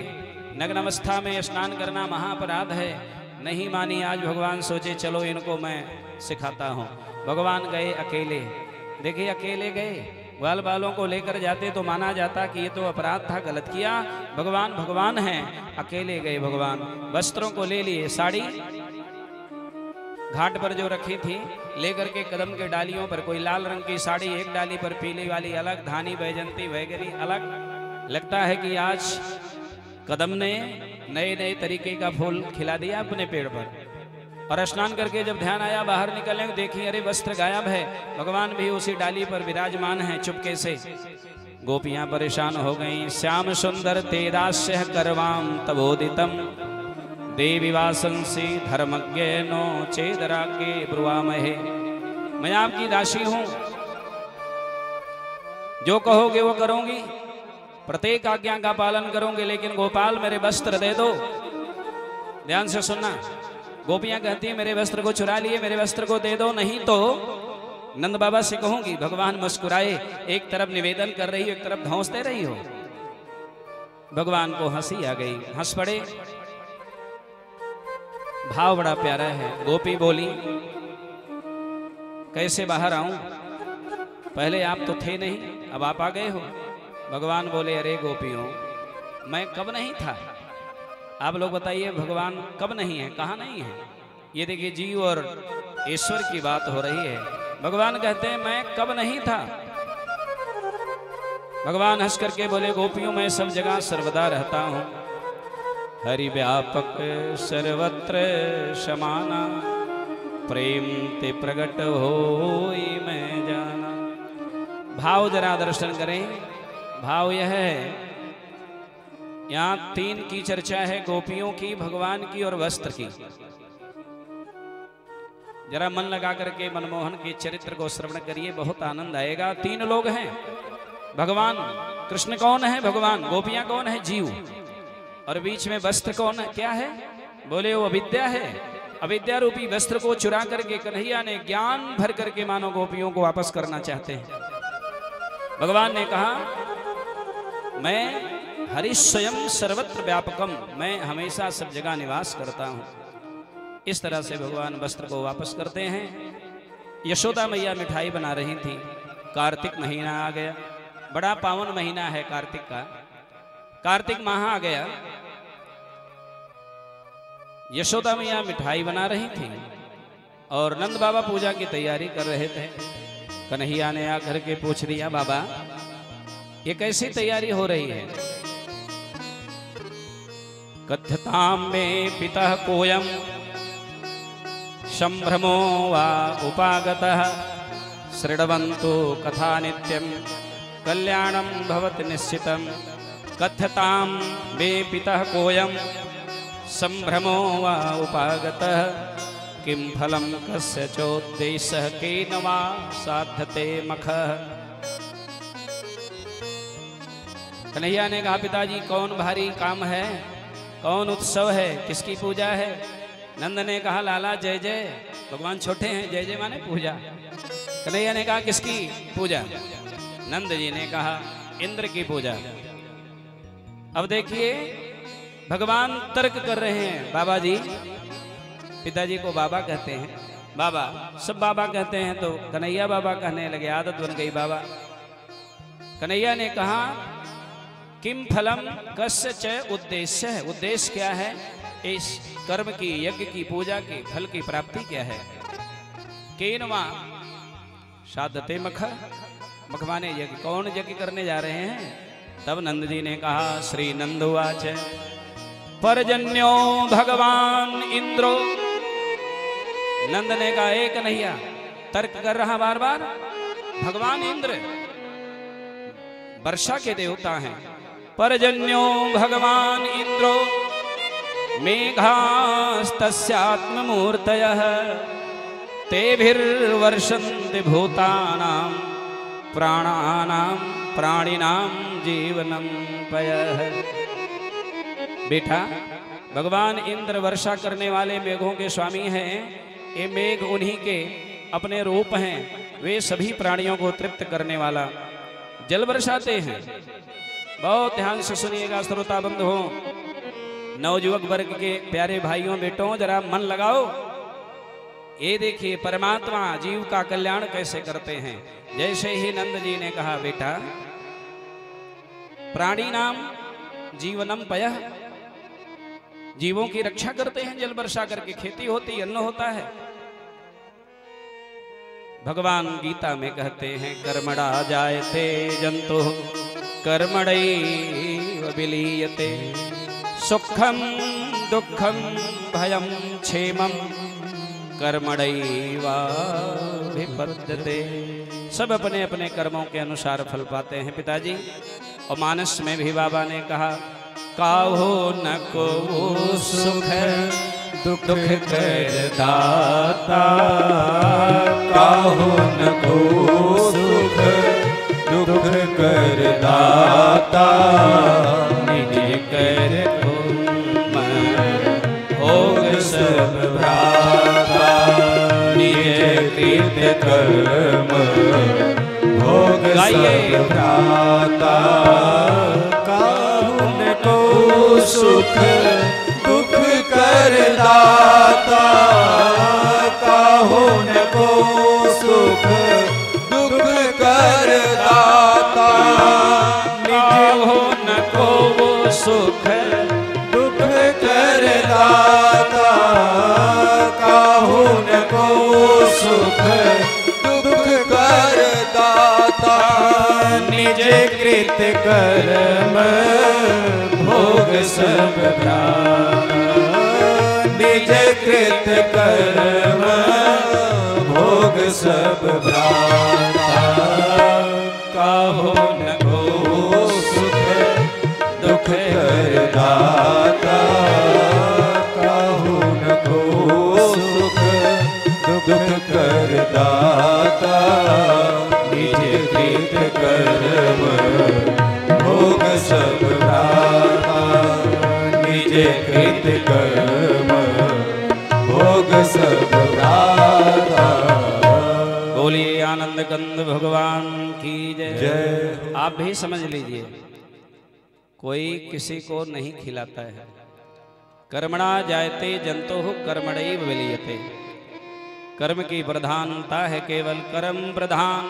नग्न अवस्था में स्नान करना महापराध है। नहीं मानी। आज भगवान सोचे चलो इनको मैं सिखाता हूँ। भगवान गए अकेले। देखिए अकेले गए, ग्वाल बालों को लेकर जाते तो माना जाता कि ये तो अपराध था, गलत किया। भगवान भगवान हैं, अकेले गए भगवान। वस्त्रों को ले लिए, साड़ी घाट पर जो रखी थी लेकर के कदम के डालियों पर, कोई लाल रंग की साड़ी एक डाली पर, पीली वाली अलग, धानी बैजंती वगैरह अलग। लगता है कि आज कदम ने नए नए तरीके का फूल खिला दिया अपने पेड़ पर। और स्नान करके जब ध्यान आया बाहर निकलने, देखिए अरे वस्त्र गायब है, भगवान भी उसी डाली पर विराजमान है चुपके से। गोपियां परेशान हो गईं। श्याम सुंदर तेदास्य करवाम तबोदितम देवी वासंसी धर्मज्ञ नो चेदरा के ब्रुवामहे। मैं आपकी दासी हूं, जो कहोगे वो करूंगी, प्रत्येक आज्ञा का पालन करूंगी, लेकिन गोपाल मेरे वस्त्र दे दो। ध्यान से सुनना। गोपियां कहती हैं मेरे वस्त्र को चुरा लिए, मेरे वस्त्र को दे दो, नहीं तो नंद बाबा से कहूंगी। भगवान मुस्कुराए, एक तरफ निवेदन कर रही हो, एक तरफ धौंस दे रही हो। भगवान को हंसी आ गई, हंस पड़े। भाव बड़ा प्यारा है। गोपी बोली कैसे बाहर आऊं, पहले आप तो थे नहीं, अब आप आ गए हो। भगवान बोले अरे गोपियों, मैं कब नहीं था? आप लोग बताइए भगवान कब नहीं है, कहाँ नहीं है? ये देखिए जीव और ईश्वर की बात हो रही है। भगवान कहते हैं मैं कब नहीं था। भगवान हंस करके बोले गोपियों, मैं सब जगह सर्वदा रहता हूँ, हरि व्यापक सर्वत्र समाना, प्रेम ते प्रगट होई मैं जाना। भाव जरा दर्शन करें। भाव यह है, यहाँ तीन की चर्चा है, गोपियों की, भगवान की और वस्त्र की। जरा मन लगा करके मनमोहन के चरित्र को श्रवण करिए, बहुत आनंद आएगा। तीन लोग हैं, भगवान कृष्ण कौन है? भगवान। गोपियां कौन है? जीव। और बीच में वस्त्र कौन है? क्या है? बोले वो अविद्या है। अविद्या रूपी वस्त्र को चुरा करके कन्हैया ने ज्ञान भर करके मानो गोपियों को वापस करना चाहते हैं। भगवान ने कहा, मैं हरि स्वयं सर्वत्र व्यापकम, मैं हमेशा सब जगह निवास करता हूं। इस तरह से भगवान वस्त्र को वापस करते हैं। यशोदा मैया मिठाई बना रही थी। कार्तिक महीना आ गया, बड़ा पावन महीना है कार्तिक का। कार्तिक माह आ गया, यशोदा मैया मिठाई बना रही थी और नंद बाबा पूजा की तैयारी कर रहे थे। कन्हैया ने आकर के पूछ दिया, बाबा ये कैसी तैयारी हो रही है? कथ्यताम में पिता कोयम संभ्रमो वा उपागतः श्रृण्वन्तु कथा नित्यं कल्याणं भवति निश्चितं। कथ्यतां मे पितः कोयं संभ्रमो वा उपागतः किं फलं कस्य चोद्देश्यः केन वा साध्यते मखः। कन्हैया ने कहा, पिताजी कौन भारी काम है, कौन उत्सव है, किसकी पूजा है? नंद ने कहा, लाला जय जय। भगवान छोटे हैं, जय जय माने पूजा। कन्हैया ने कहा, किसकी पूजा? नंद जी ने कहा, इंद्र की पूजा। अब देखिए भगवान तर्क कर रहे हैं। बाबा जी, पिताजी को बाबा कहते हैं, बाबा सब बाबा कहते हैं, तो कन्हैया बाबा कहने लगे, आदत बन गई बाबा। कन्हैया ने कहा, किम फलम कस्य च उद्देश्य है, उद्देश्य क्या है इस कर्म की, यज्ञ की, पूजा की, फल की प्राप्ति क्या है? केनवा साधते मख, मख माने यज्ञ। कौन यज्ञ करने जा रहे हैं? तब नंद जी ने कहा, श्री नंदुवाच परजन्यो भगवान इंद्रो। नंद ने कहा, एक कन्हैया तर्क कर रहा बार बार, भगवान इंद्र वर्षा के देवता हैं। परजन्यो भगवान इंद्रो मेघास्तस्यात्ममूर्तयः तेभिर्वर्षन्ति भूतानां प्राणानां प्राणिनां जीवनं पयः। बेटा, भगवान इंद्र वर्षा करने वाले मेघों के स्वामी हैं। ये मेघ उन्हीं के अपने रूप हैं। वे सभी प्राणियों को तृप्त करने वाला जल बरसाते हैं। बहुत ध्यान से सुनिएगा श्रोता बंधु, नवयुवक वर्ग के प्यारे भाइयों बेटों, जरा मन लगाओ। ये देखिए परमात्मा जीव का कल्याण कैसे करते हैं। जैसे ही नंद जी ने कहा, बेटा प्राणी नाम जीवनम पयः, जीवों की रक्षा करते हैं, जल वर्षा करके खेती होती, अन्न होता है। भगवान गीता में कहते हैं, कर्मणा जायते जंतु कर्मणैव विलीयते सुखम दुखम भयम क्षेमम कर्मणैवाभिपद्यते। सब अपने अपने कर्मों के अनुसार फल पाते हैं पिताजी। और मानस में भी बाबा ने कहा, काहो न को सुख दुख कर दाता, काहो न को सुख दुख कर दाता, निज कर भोग सब भ्राता, निज कृत्य कर्म भोग सब भ्राता। काहो न को सुख दुख कर दाता, काहो न को सुख दुख कर दाता, काहो न को सुख दुख कर दाता, काहो न को सुख दुख कर दाता, निज कृत कर्म भोग सब भ्राता, निज कृत कर्म भोग सब भ्राता। काहू न को सुख दुख कर दाता काहू न को सुख दुख कर दाता निज कृत कर्म भोग सब भ्राता निज कृत कर्म भोग सब भ्राता। बोलिए आनंद कंद भगवान की जय। जय। आप भी समझ लीजिए, कोई किसी को नहीं खिलाता है। कर्मणा जायते जंतुः कर्मणैव विलीयते। कर्म की प्रधानता है केवल कर्म प्रधान।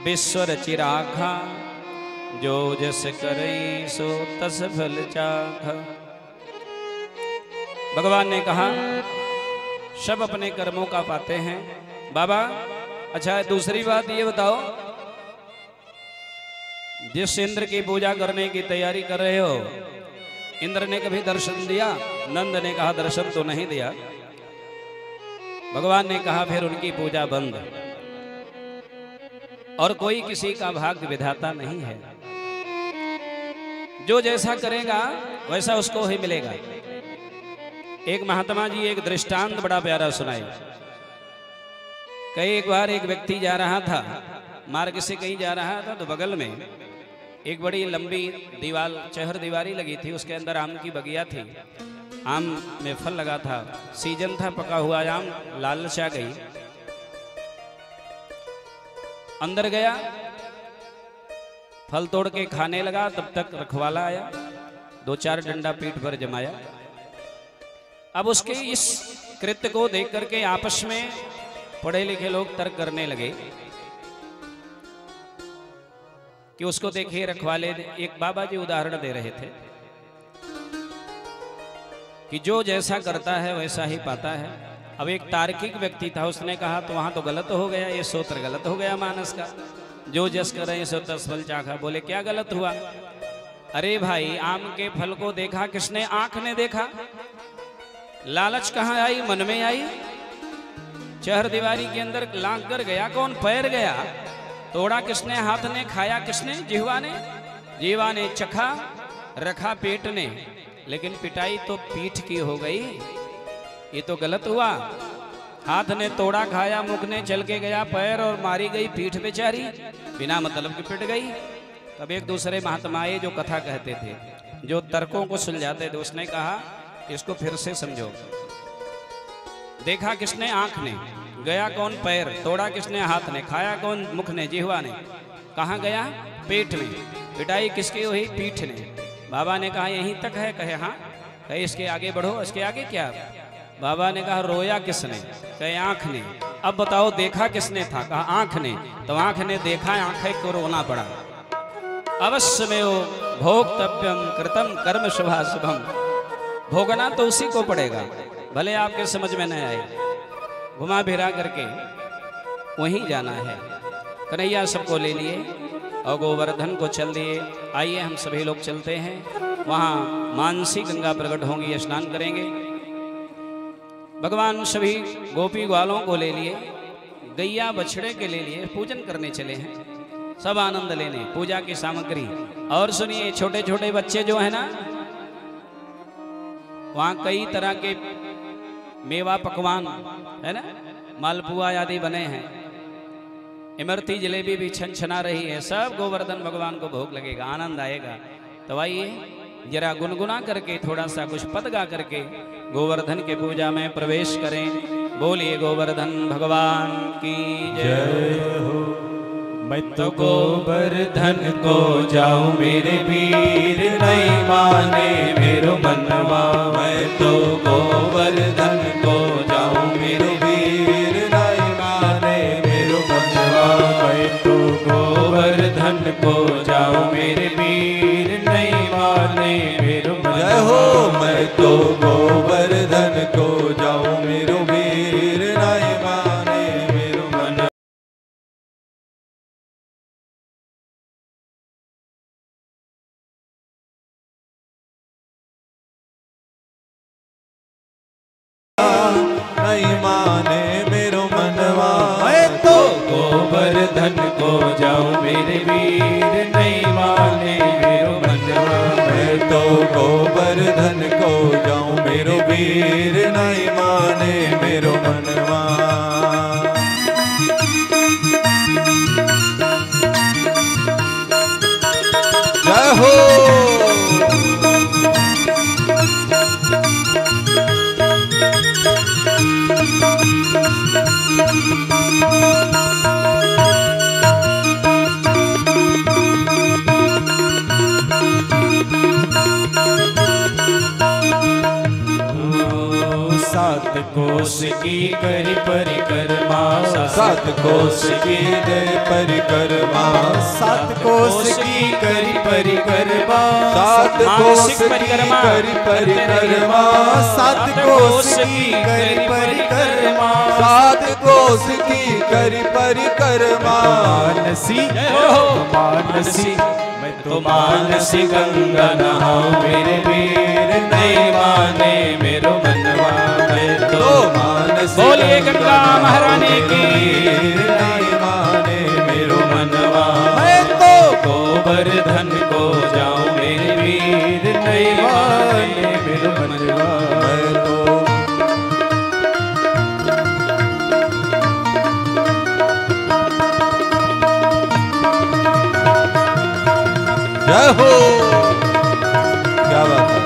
विश्व रचि राखा जो जस करई सो तस फल चाखा। भगवान ने कहा सब अपने कर्मों का पाते हैं। बाबा अच्छा दूसरी बात ये बताओ, जिस इंद्र की पूजा करने की तैयारी कर रहे हो, इंद्र ने कभी दर्शन दिया? नंद ने कहा दर्शन तो नहीं दिया। भगवान ने कहा फिर उनकी पूजा बंद। और कोई किसी का भाग्य विधाता नहीं है। जो जैसा करेगा वैसा उसको ही मिलेगा। एक महात्मा जी एक दृष्टांत बड़ा प्यारा सुनाए। कई एक बार एक व्यक्ति जा रहा था, मार्ग से कहीं जा रहा था, तो बगल में एक बड़ी लंबी दीवार चहर दीवारी लगी थी। उसके अंदर आम की बगिया थी, आम में फल लगा था, सीजन था, पका हुआ आम, लालच आ गई। अंदर गया, फल तोड़ के खाने लगा। तब तक रखवाला आया, 2-4 डंडा पीठ पर जमाया। अब उसके इस कृत्य को देख करके आपस में पढ़े लिखे लोग तर्क करने लगे कि उसको देखिए रखवाले। एक बाबा जी उदाहरण दे रहे थे कि जो जैसा करता है वैसा ही पाता है। अब एक तार्किक व्यक्ति था, उसने कहा तो वहां तो गलत हो गया, ये सूत्र गलत हो गया मानस का, जो जस कर रहे सो तस फल चाखा। बोले क्या गलत हुआ? अरे भाई आम के फल को देखा किसने? आंख ने देखा। लालच कहाँ आई? मन में आई। चहर दीवारी के अंदर लांग कर गया कौन? पैर गया। तोड़ा किसने? हाथ ने। खाया किसने? जिह्वा ने। जीवा ने चखा, रखा पेट ने, लेकिन पिटाई तो पीठ की हो गई। ये तो गलत हुआ। हाथ ने तोड़ा, खाया, मुख ने चल के गया पैर, और मारी गई पीठ बेचारी, बिना मतलब की पिट गई। तब एक दूसरे महात्माएं जो कथा कहते थे, जो तर्कों को सुलझाते थे, उसने कहा इसको फिर से समझो। देखा किसने? आंख ने। गया कौन? पैर। तोड़ा किसने? हाथ ने। खाया कौन? मुख ने, जिह्वा ने। कहाँ गया? पेट में। पिटाई किसकी हुई? पीठ ने। बाबा ने कहा यहीं तक है? कहे हाँ। कहे इसके आगे बढ़ो। इसके आगे क्या? बाबा ने कहा रोया किसने? कहे आंख ने। अब बताओ देखा किसने था? कहा आंख ने। तो आंख ने देखा, आंखें को रोना पड़ा। अवश्य में वो भोक्तव्यम कृतम कर्म शुभाशुभम। भोगना तो उसी को पड़ेगा, भले आपके समझ में न आए। घुमा फिरा करके वहीं जाना है। कन्हैया सबको ले लिए और गोवर्धन को चल दिए। आइए हम सभी लोग चलते हैं, वहाँ मानसी गंगा प्रकट होंगी, स्नान करेंगे। भगवान सभी गोपी ग्वालों को ले लिए, गैया बछड़े के ले लिए, पूजन करने चले हैं। सब आनंद लेने, पूजा की सामग्री। और सुनिए छोटे छोटे बच्चे जो है ना, वहाँ कई तरह के मेवा पकवान है ना, मालपुआ आदि बने हैं। इमरती जलेबी भी छनछना रही है। सब गोवर्धन भगवान को भोग लगेगा, आनंद आएगा। तो आइए जरा गुनगुना करके थोड़ा सा कुछ पद गा करके गोवर्धन के पूजा में प्रवेश करें। बोलिए गोवर्धन भगवान की जय हो। मैं तो गोवर्धन को जाऊं मेरे वीर, नहीं माने मेरो मनवा। मैं तो गोवर्धन को जाऊं मेरे वीर, नहीं माने मेरो मनवा। मैं तो गोवर्धन को जाऊं मेरे वीर, नहीं माने मेरो मनवा। जय हो। मैं तो गोवर्धन को जाऊं मेरो वीर, नहीं माने मेरो मनवा। नहीं माने मेरो मनवा। मैं तो गोवर्धन को जाऊं मेरे वीर नहीं माने मेरो मनवा। जय हो। सात कोस की करी परिक्रमा, सात कोस की करी परिक्रमा, सात कोस की करी परिक्रमा, सात कोस की करी परिक्रमा, सात कोस की करी परिक्रमा, सात कोस की करी परिक्रमा। मानसी मानसी मैं तो मानसी गंगा नहाऊं मेरे वीर नहीं माने मेरो मनवा। मैं तो मानसी बोलिए गंगा महारानी की नहीं माने मेरो मनवा। मैं तो गोवर्धन को जाऊं मेरे वीर नहीं माने मेरो मनवा। मैं तो जय हो। क्या बात है।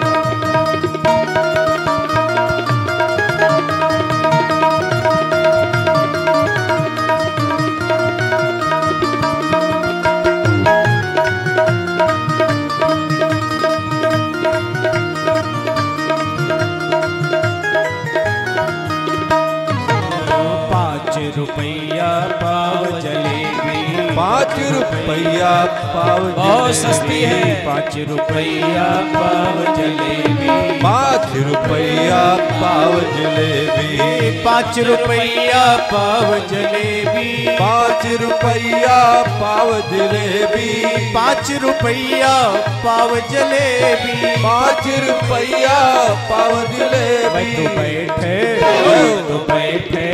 रुपया पाव जलेबी, 5 रुपया पाव बहुत सस्ती है। 5 रुपया पाव जलेबी, 5 रुपया पाव जलेबी, 5 रुपया पाव जलेबी, 5 रुपया पाव जलेबी, 5 रुपया पाव जलेबी, 5 रुपया पाव जलेबी। तू बैठे तू बैठे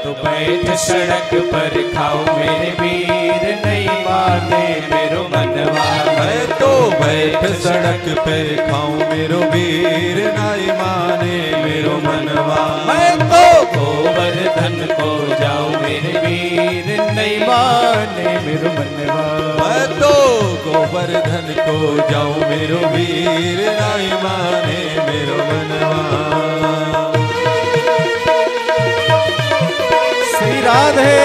तू बैठ सड़क पर खाओ मेरे वीर नहीं माने मेरो मनवा। मैं तो बैठ सड़क पर खाऊं मेरो वीर नहीं माने मेरो मनवा। मैं तो गोवर्धन को जाऊं मेरे वीर नहीं माने मेरो मनवा। मैं तो गोवर्धन को जाऊं मेरो वीर नहीं माने मेरो मनवा। श्री राधे।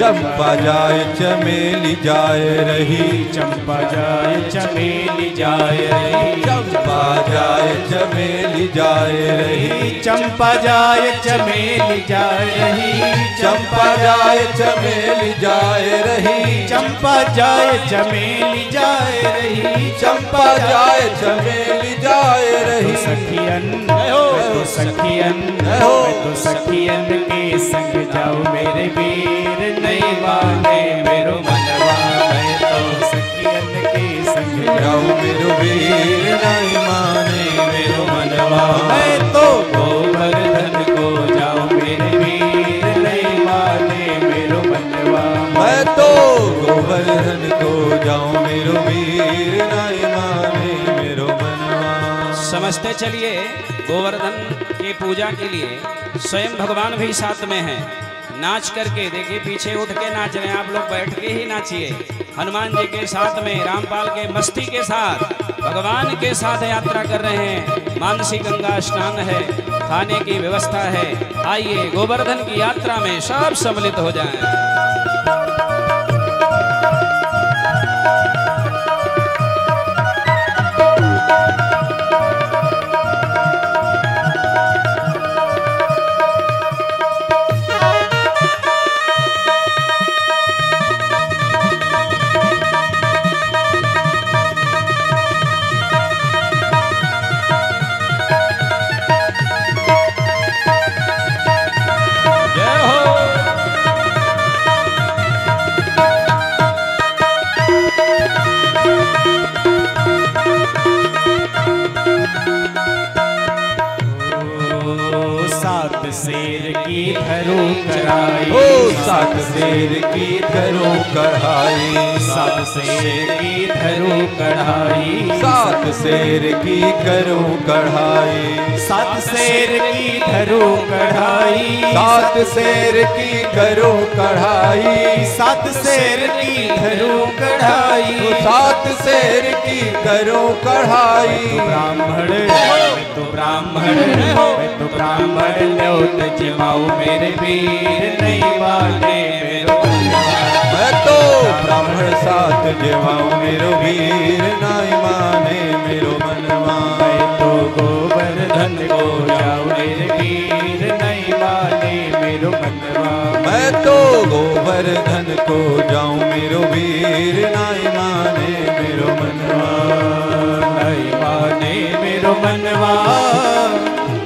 चंपा जाए चमेली जाए रही, चंपा जाए चमेली जाए रही, चंपा जाए चमेली जाए रही, चंपा जाए चमेली जाए रही, चंपा जाए चमेली जाए रही, चंपा जाए चमेली जाए रही, चंपा जाए चमेली जाए रही। सखियन तो सखियन तो सखियन के संग जाऊं मेरे वीर नहीं माने मेरो मनवा। मैं तो सखियन के संग जाऊं मेरो वीर नहीं माने मेरो मनवा। मैं तो गोवर्धन को जाऊं मेरे वीर नहीं माने मेरो मनवा। मैं तो गोवर्धन को जाऊं मेरो वीर नहीं माने मेरो मनवा। समझते चलिए गोवर्धन की पूजा के लिए स्वयं भगवान भी साथ में हैं। नाच करके देखिए, पीछे उठ के नाच रहे हैं आप लोग, बैठ के ही नाचिए। हनुमान जी के साथ में, रामपाल के मस्ती के साथ, भगवान के साथ यात्रा कर रहे हैं। मानसी गंगा स्नान है, खाने की व्यवस्था है। आइए गोवर्धन की यात्रा में सब सम्मिलित हो जाएं। सात शेर की धरो कढ़ाई, सात शेर की धरो कढ़ाई, सात शेर की करो कढ़ाई, सात शेर की धरो कढ़ाई, सात शेर की करो कढ़ाई, सात शेर की धरो कढ़ाई, सात शेर की करो कढ़ाई। ब्राह्मण तो ब्राह्मण तो ब्राह्मण न्योत जमाओ मेरे वीर नहीं माने मेरो मैं तो ब्राह्मण साथ जमाऊं मेरो वीर नहीं माने मेरो मनवा। मैं तो गोवर्धन को जाऊं मेरे वीर नहीं माने मेरो मनवा। मैं तो गोवर्धन को जाऊं मेरो वीर नहीं माने मेरो मनवा। नहीं माने मेरो मनवा,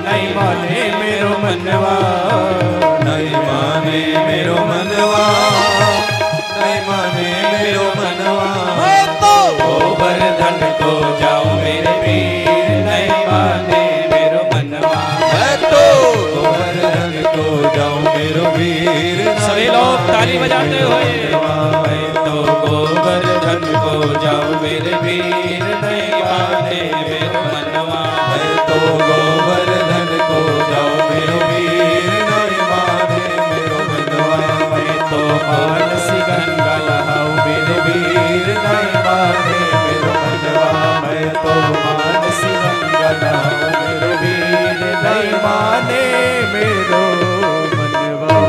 नहीं माने मेरो मनवा, नहीं माने मेरो मनवा, नहीं माने मेरो मनवा। मैं तो गोवर्धन को जाऊं मेरे वीर नहीं माने मेरो मनवा। मैं तो गोवर्धन को जाऊं मेरो वीर। सभी लोग ताली बजाते हुए मैं तो गोवर्धन को जाऊं मेरे वीर नहीं माने मेरो मनवा। मैं तो गोवर्धन को जाऊं मेरो वीर नहीं माने मेरो मनवा। मैं तो मानसी गंगा लहाऊं मेरे वीर नहीं माने मेरो मनवा। मैं तो मानसी गंगा लहाऊं मेरे वीर नहीं माने मेरो मनवा।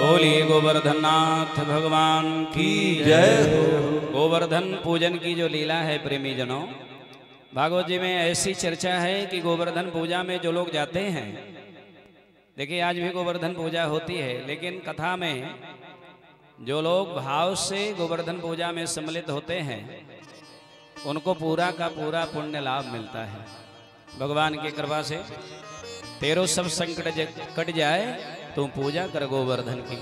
बोलिए गोवर्धननाथ भगवान की जय हो। गोवर्धन पूजन की जो लीला है प्रेमी जनों, भागवत जी में ऐसी चर्चा है कि गोवर्धन पूजा में जो लोग जाते हैं, देखिए आज भी गोवर्धन पूजा होती है, लेकिन कथा में जो लोग भाव से गोवर्धन पूजा में सम्मिलित होते हैं उनको पूरा का पूरा पुण्य लाभ मिलता है। भगवान की कृपा से तेरो सब संकट कट जाए, तुम पूजा कर गोवर्धन की।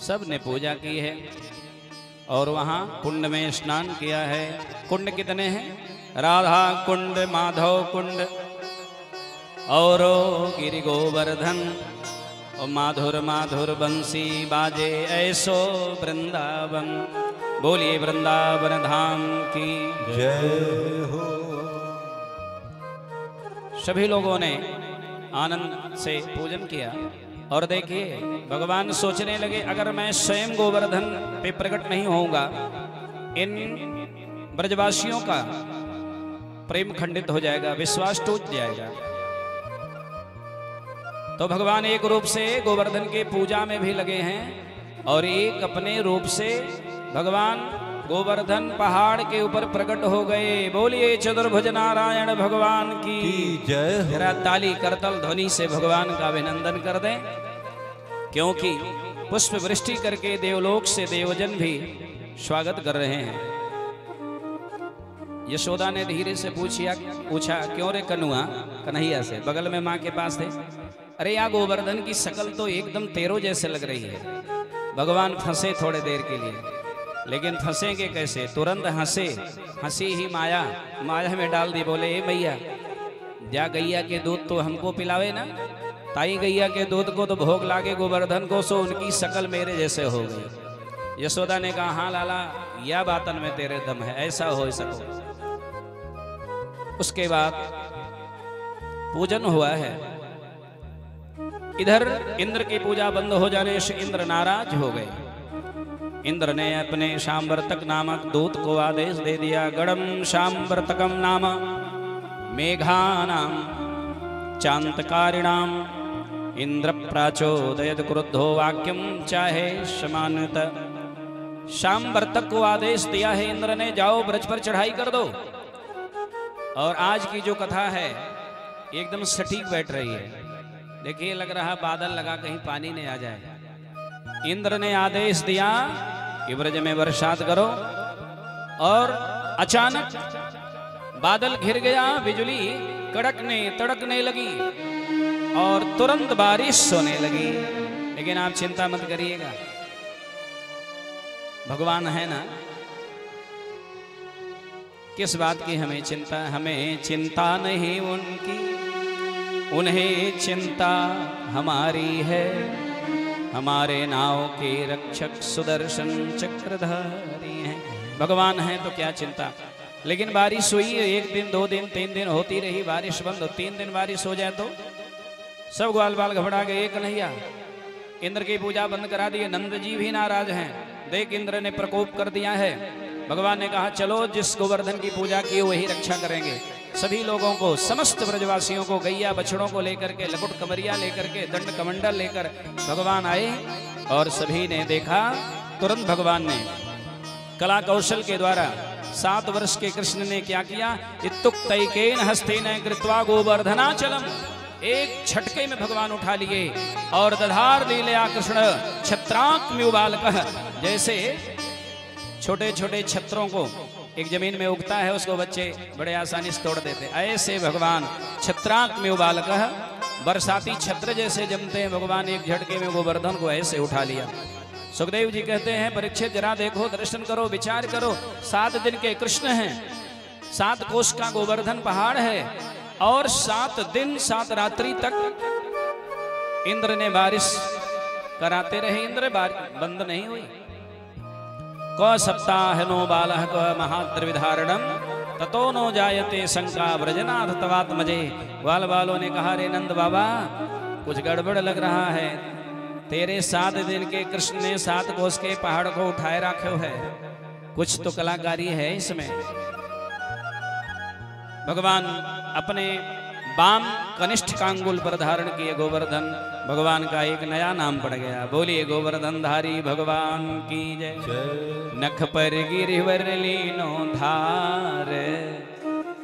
सब ने पूजा की है और वहाँ कुंड में स्नान किया है। कुंड कितने हैं? राधा कुंड, माधव कुंड और गिरि गोवर्धन और माधुर माधुर बंसी बाजे ऐसो वृंदावन। बोलिए वृंदावन धाम की जय हो। सभी लोगों ने आनंद से पूजन किया और देखिए भगवान सोचने लगे अगर मैं स्वयं गोवर्धन पे प्रकट नहीं होऊंगा, इन ब्रजवासियों का प्रेम खंडित हो जाएगा, विश्वास टूट जाएगा। तो भगवान एक रूप से गोवर्धन के पूजा में भी लगे हैं और एक अपने रूप से भगवान गोवर्धन पहाड़ के ऊपर प्रकट हो गए। बोलिए चतुर्भुज नारायण भगवान की जय हो। जरा ताली करतल ध्वनि से भगवान का अभिनंदन कर दें, क्योंकि पुष्प वृष्टि करके देवलोक से देवजन भी स्वागत कर रहे हैं। यशोदा ने धीरे से पूछा क्यों रे कनुआ, कन्हैया से, बगल में माँ के पास थे। अरे यहाँ गोवर्धन की शकल तो एकदम तेरो जैसे लग रही है। भगवान फंसे थोड़े देर के लिए, लेकिन फंसेंगे कैसे? तुरंत हंसे, हंसी ही माया में डाल दी। बोले ए भैया जा गैया के दूध तो हमको पिलावे ना, ताई गैया के दूध को तो भोग लागे गोवर्धन को, सो उनकी शकल मेरे जैसे हो गई। यशोदा ने कहा हाँ लाला, या बातन में तेरे दम है, ऐसा हो सको। उसके बाद पूजन हुआ है। इधर इंद्र की पूजा बंद हो जाने से इंद्र नाराज हो गए। इंद्र ने अपने शाम्बर्तक नामक दूत को आदेश दे दिया, गणम शाम्बर्तकम नाम मेघानाम चांतकारिणाम इंद्र प्राचोदयत क्रुद्धो वाक्यम चाहे समानत। शाम्बर्तक को आदेश दिया है इंद्र ने, जाओ ब्रज पर चढ़ाई कर दो। और आज की जो कथा है एकदम सटीक बैठ रही है। देखिए लग रहा बादल लगा कहीं पानी नहीं आ जाए। इंद्र ने आदेश दिया कि ब्रज में बरसात करो, और अचानक बादल घिर गया, बिजली कड़कने तड़कने लगी और तुरंत बारिश होने लगी। लेकिन आप चिंता मत करिएगा, भगवान है ना, किस बात की हमें चिंता? हमें चिंता नहीं उनकी, उन्हें चिंता हमारी है। हमारे नाव के रक्षक सुदर्शन चक्रधारी हैं। भगवान हैं तो क्या चिंता। लेकिन बारिश हुई, 1 दिन 2 दिन 3 दिन होती रही, बारिश बंद। 3 दिन बारिश हो जाए तो सब ग्वाल बाल घबरा गए। कन्हैया इंद्र की पूजा बंद करा दी। नंद जी भी नाराज हैं। देख इंद्र ने प्रकोप कर दिया है। भगवान ने कहा चलो जिस गोवर्धन की पूजा की वही रक्षा करेंगे। सभी लोगों को, समस्त ब्रजवासियों को, गैया बछड़ों को लेकर के, लकुट कमरिया लेकर के, दंड कमंडल लेकर भगवान आए और सभी ने देखा। तुरंत भगवान ने कला कौशल के द्वारा 7 वर्ष के कृष्ण ने क्या किया, इत्युक्तैकेन हस्तेन कृत्वा गोवर्धनाचलम, एक झटके में भगवान उठा लिए और दधार लीलया कृष्ण छत्राक्म्युबालकः, जैसे छोटे छोटे छत्रों को एक जमीन में उगता है उसको बच्चे बड़े आसानी से तोड़ देते, ऐसे भगवान छत्राक्म्युबालकः, बरसाती छत्र जैसे जमते हैं, भगवान एक झटके में गोवर्धन को ऐसे उठा लिया। सुखदेव जी कहते हैं परीक्षित जरा देखो, दर्शन करो, विचार करो। 7 दिन के कृष्ण हैं, 7 कोस का गोवर्धन पहाड़ है और 7 दिन 7 रात्रि तक इंद्र ने बारिश कराते रहे। इंद्र बंद नहीं हुई। क सप्ताह नो बालः क महाद्रविधारणम ततो नो जायते शंका व्रजनाथ तवात्मजे। ग्वाल बालों ने कहा रे नंद बाबा कुछ गड़बड़ लग रहा है। तेरे 7 दिन के कृष्ण ने 7 कोस के पहाड़ को उठाए रखे है, कुछ तो कलाकारी है इसमें। भगवान अपने बाम कनिष्ठ कांगुल पर धारण किए गोवर्धन, भगवान का एक नया नाम पड़ गया। बोलिए गोवर्धन धारी भगवान की जय। नख पर गिरिवर लीनो धार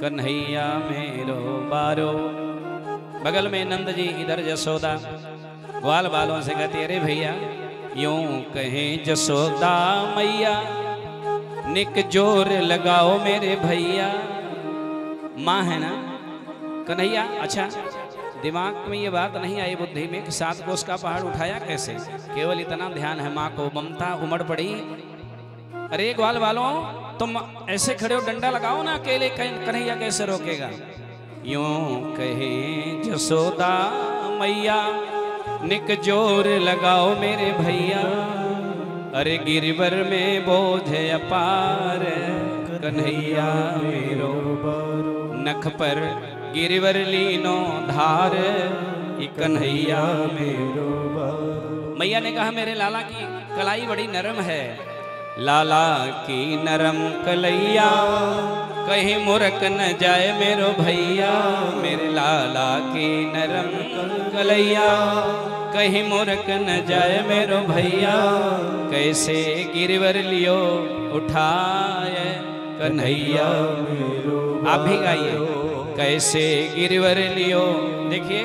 कन्हैया मेरो बारो। बगल में नंद जी, इधर जसोदा। ग्वाल बालों से कहती अरे भैया यूं कहें जसोदा मैया, निक जोर लगाओ मेरे भैया। माँ है ना कन्हैया। अच्छा दिमाग में ये बात नहीं आई, बुद्धि में कि 7 कोस का पहाड़ उठाया कैसे, केवल इतना ध्यान है। माँ को ममता उमड़ पड़ी। अरे ग्वाल वालों तुम ऐसे खड़े हो, डंडा लगाओ ना, अकेले कन्हैया कैसे रोकेगा। यूं कहे जसोदा मैया, निक जोर लगाओ मेरे भैया। अरे गिरिवर में बोझ अपार कन्हैया मेरो, नख पर गिरिवर लीनो धार कन्हैया मेरो। मैया ने कहा मेरे लाला की कलाई बड़ी नरम है। लाला की नरम कलैया कहीं मुरक न जाए मेरो भैया। मेरे लाला की नरम कलैया कहीं मुरक न जाए मेरो भैया। कैसे गिरिवर लियो उठाए कन्हैया मेरो। आप भी गाइए, कैसे गिरिवर लियो। देखिए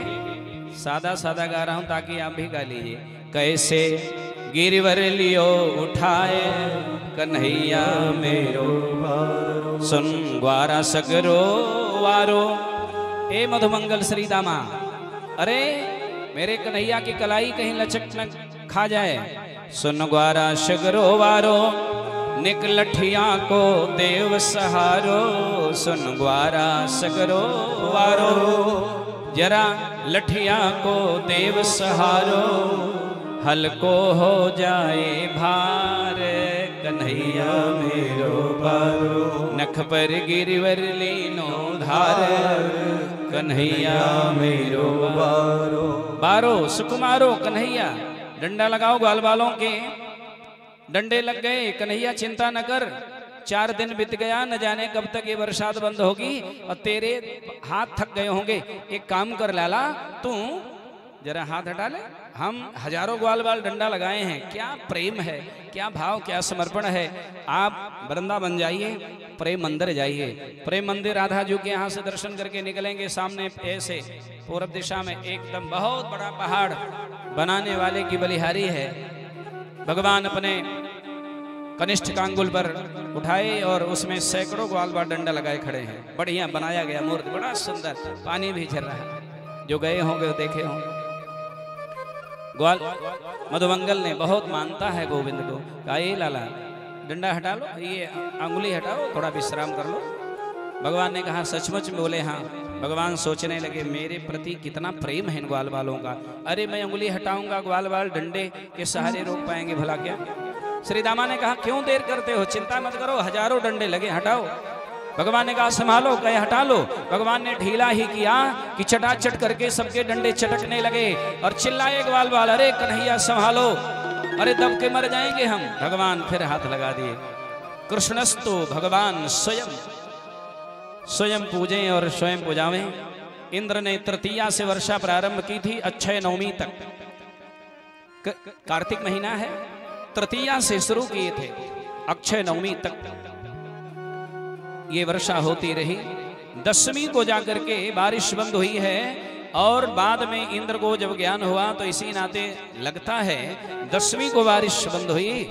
सादा सादा गा रहा हूं ताकि आप भी गा लीजिए। कैसे गिरिवर लियो उठाए कन्हैया मेरो। सुन ग्वारा सगरो वारो। ए मधुमंगल श्री दामा, अरे मेरे कन्हैया की कलाई कहीं लचक न खा जाए। सुन ग्वारा सगरो वारो, निक लठिया को देव सहारो। सुन ग्वारा सगरो वारो, जरा लठिया को देव सहारो। हल्को हो जाए भार कन्हैया मेरो बारो। नख पर गिरिवर लीनो धार कन्हैया मेरो बारो। बारो सुकुमारो कन्हैया। डंडा लगाओ ग्वाल बालों के, डंडे लग गए। कन्हैया चिंता न कर, 4 दिन बीत गया, न जाने कब तक ये बरसात बंद होगी और तेरे हाथ थक गए होंगे। एक काम कर लाला, तू जरा हाथ हटा ले। हम हजारों ग्वाल बाल डंडा लगाए हैं। क्या प्रेम है, क्या भाव, क्या समर्पण है। आप वृंदावन जाइए, प्रेम मंदिर जाइए। प्रेम मंदिर राधा जी के यहाँ से दर्शन करके निकलेंगे, सामने ऐसे पूर्व दिशा में एकदम बहुत बड़ा पहाड़ बनाने वाले की बलिहारी है। भगवान अपने कनिष्ठ कांगुल पर उठाए और उसमें सैकड़ों ग्वाल बाल डंडा लगाए खड़े हैं। बढ़िया बनाया गया मूर्ति, बड़ा सुंदर, पानी भी झर रहा है। जो गए होंगे देखे होंगे। ग्वाल मधुमंगल ने बहुत मानता है गोविंद को। कहा ये लाला डंडा हटा लो, ये अंगुली हटाओ, थोड़ा विश्राम कर लो। भगवान ने कहा सचमुच में? बोले हाँ। भगवान सोचने लगे मेरे प्रति कितना प्रेम है इन ग्वाल वालों का। अरे मैं उंगली हटाऊंगा ग्वाल वाल डंडे के सहारे रोक पाएंगे भला क्या। श्री दामा ने कहा क्यों देर करते हो, चिंता मत करो, हजारों डंडे लगे, हटाओ। भगवान ने कहा संभालो, कहे हटा लो। भगवान ने ढीला ही किया कि चटाचट करके सबके डंडे चटकने लगे और चिल्लाए ग्वाल वाल, अरे कन्हैया संभालो, अरे दब के मर जाएंगे हम। भगवान फिर हाथ लगा दिए। कृष्णस्तु भगवान स्वयं पूजें और स्वयं पुजावें। इंद्र ने तृतीया से वर्षा प्रारंभ की थी, अक्षय नवमी तक। कार्तिक महीना है, तृतीया से शुरू किए थे, अक्षय नवमी तक ये वर्षा होती रही। दशमी को जाकर के बारिश बंद हुई है और बाद में इंद्र को जब ज्ञान हुआ तो इसी नाते लगता है दशमी को बारिश बंद हुई।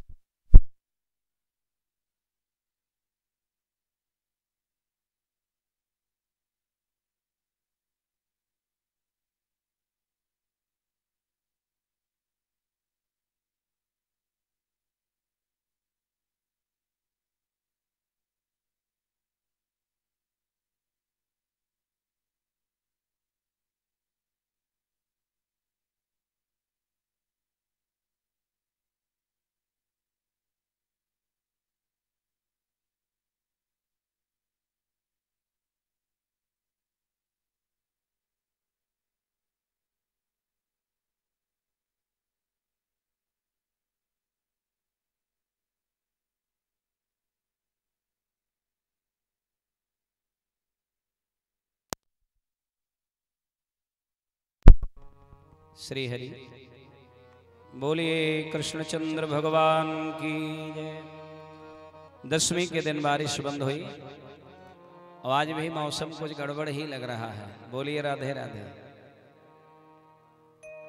श्री हरि बोलिए कृष्णचंद्र भगवान की जय। दशमी के दिन बारिश बंद हुई और आज भी मौसम कुछ गड़बड़ ही लग रहा है। बोलिए राधे राधे।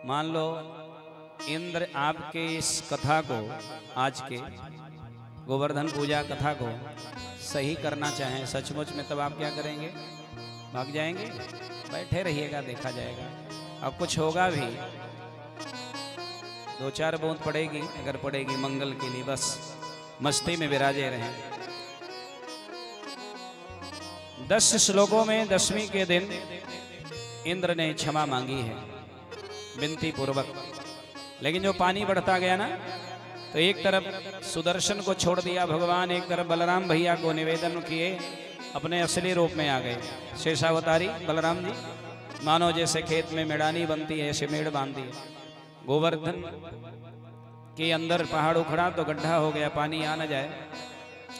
मान लो इंद्र आपके इस कथा को, आज के गोवर्धन पूजा कथा को सही करना चाहें सचमुच में, तब आप क्या करेंगे? भाग जाएंगे? बैठे रहिएगा, देखा जाएगा। अब कुछ होगा भी, 2-4 बूंद पड़ेगी, अगर पड़ेगी मंगल के लिए, बस मस्ती में विराजे रहें। 10 श्लोकों में दशमी के दिन इंद्र ने क्षमा मांगी है विनती पूर्वक। लेकिन जो पानी बढ़ता गया ना, तो एक तरफ सुदर्शन को छोड़ दिया भगवान, एक तरफ बलराम भैया को निवेदन किए, अपने असली रूप में आ गए। शेषावतारी बलराम जी, मानो जैसे खेत में मेड़ानी बनती है ऐसे मेड़ बांधी। गोवर्धन के अंदर पहाड़ उखड़ा तो गड्ढा हो गया, पानी आ न जाए,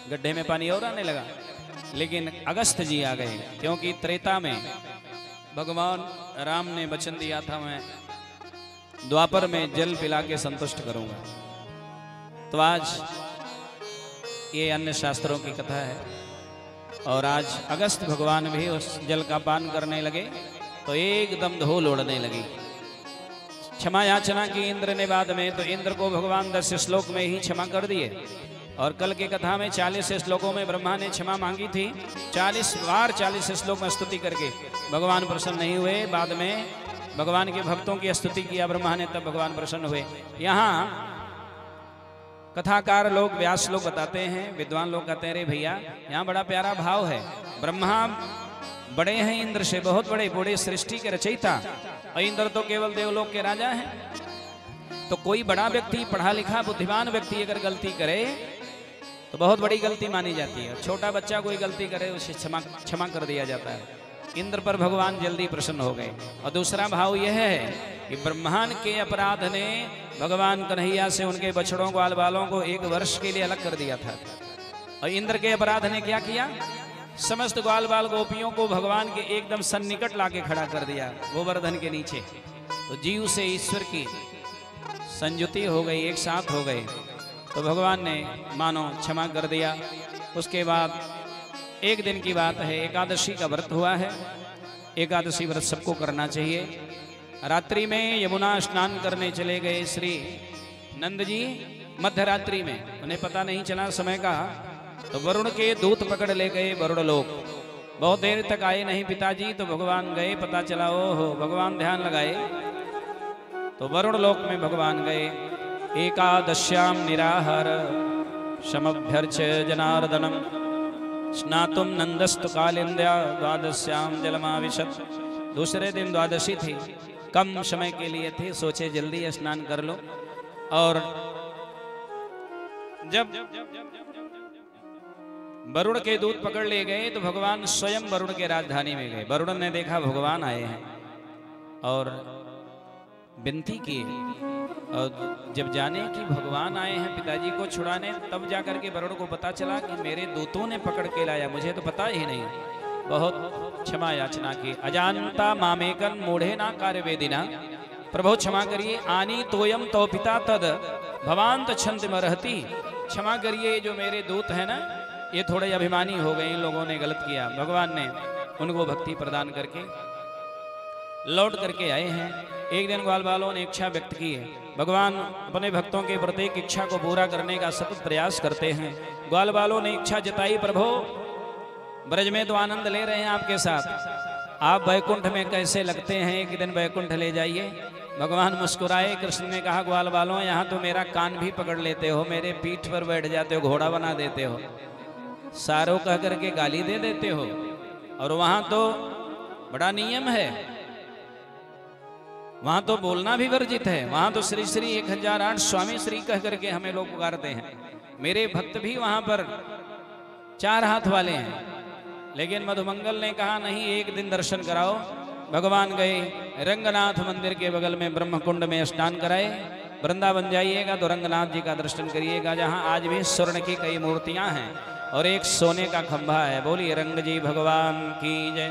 गड्ढे में पानी और आने लगा। लेकिन अगस्त्य जी आ गए, क्योंकि त्रेता में भगवान राम ने वचन दिया था मैं द्वापर में जल पिला के संतुष्ट करूंगा। तो आज ये अन्य शास्त्रों की कथा है और आज अगस्त्य भगवान भी उस जल का पान करने लगे तो एकदम धूल उड़ने लगी। क्षमा याचना की इंद्र ने बाद में, तो इंद्र को भगवान 10 श्लोक में ही क्षमा कर दिए। और कल की कथा में 40 श्लोकों में ब्रह्मा ने क्षमा मांगी थी, 40 बार 40 श्लोक में स्तुति करके भगवान प्रसन्न नहीं हुए। बाद में भगवान के भक्तों की स्तुति किया ब्रह्मा ने, तब भगवान प्रसन्न हुए। यहाँ कथाकार लोग, व्यास लोग बताते हैं, विद्वान लोग कहते हैं अरे भैया यहाँ बड़ा प्यारा भाव है। ब्रह्मा बड़े हैं इंद्र से, बहुत बड़े, बड़े सृष्टि के रचयिता, और इंद्र तो केवल देवलोक के राजा हैं। तो कोई बड़ा व्यक्ति, पढ़ा लिखा बुद्धिमान व्यक्ति अगर गलती करे तो बहुत बड़ी गलती मानी जाती है। छोटा बच्चा कोई गलती करे उसे क्षमा कर दिया जाता है। इंद्र पर भगवान जल्दी प्रसन्न हो गए। और दूसरा भाव यह है कि ब्रह्मांड के अपराध ने भगवान कन्हैया से उनके बछड़ों ग्वाल बालों को 1 वर्ष के लिए अलग कर दिया था। और इंद्र के अपराध ने क्या किया? समस्त ग्वाल बाल गोपियों को भगवान के एकदम सन्निकट लाके खड़ा कर दिया, गोवर्धन के नीचे। तो जीव से ईश्वर की संयुति हो गई, एक साथ हो गए। तो भगवान ने मानो क्षमा कर दिया। उसके बाद एक दिन की बात है, एकादशी का व्रत हुआ है। एकादशी व्रत सबको करना चाहिए। रात्रि में यमुना स्नान करने चले गए श्री नंद जी, मध्य रात्रि में, उन्हें पता नहीं चला समय का। तो वरुण के दूत पकड़ ले गए वरुण लोक। बहुत देर तक आए नहीं पिताजी, तो भगवान गए, पता चला ओहो भगवान ध्यान लगाए। तो वरुण लोक में भगवान गए। एकादश्याम निराहार समभ्यर्च जनार्दनम स्नातुम नंदस्तु कालिंद्या द्वादश्याम जलमाविशत। दूसरे दिन द्वादशी थी, कम समय के लिए थी, सोचे जल्दी स्नान कर लो। और जब वरुण के दूत पकड़ ले गए तो भगवान स्वयं वरुण के राजधानी में गए। वरुण ने देखा भगवान आए हैं और विनती की, और जब जाने कि भगवान आए हैं पिताजी को छुड़ाने, तब जाकर के वरुण को पता चला कि मेरे दूतों ने पकड़ के लाया, मुझे तो पता ही नहीं। बहुत क्षमा याचना की। अजानता मामेकन मूढ़े ना कार्य वेदिना, प्रभु क्षमा करिए। आनी तोयम तो पिता तद भवान तछंत मरहती। क्षमा करिए, जो मेरे दूत हैं ना, ये थोड़े अभिमानी हो गए, इन लोगों ने गलत किया। भगवान ने उनको भक्ति प्रदान करके लौट करके आए हैं। एक दिन ग्वाल बालों ने इच्छा व्यक्त की है। भगवान अपने भक्तों के प्रत्येक इच्छा को पूरा करने का सतत प्रयास करते हैं। ग्वाल बालों ने इच्छा जताई, प्रभु ब्रज में तो आनंद ले रहे हैं आपके साथ, आप वैकुंठ में कैसे लगते हैं, एक दिन वैकुंठ ले जाइए। भगवान मुस्कुराए। कृष्ण ने कहा, ग्वाल बालों यहाँ तो मेरा कान भी पकड़ लेते हो, मेरे पीठ पर बैठ जाते हो, घोड़ा बना देते हो, सारो कह करके गाली दे देते हो, और वहाँ तो बड़ा नियम है, वहां तो बोलना भी वर्जित है, वहां तो श्री श्री 1008 स्वामी श्री कह करके हमें लोग पुकारते हैं। मेरे भक्त भी वहां पर 4 हाथ वाले हैं। लेकिन मधुमंगल ने कहा, नहीं, एक दिन दर्शन कराओ। भगवान गए रंगनाथ मंदिर के बगल में ब्रह्मकुंड में स्नान कराए। वृंदावन जाइएगा तो रंगनाथ जी का दर्शन करिएगा, जहां आज भी स्वर्ण की कई मूर्तियां हैं और एक सोने का खंभा है। बोलिए रंग जी भगवान की जय।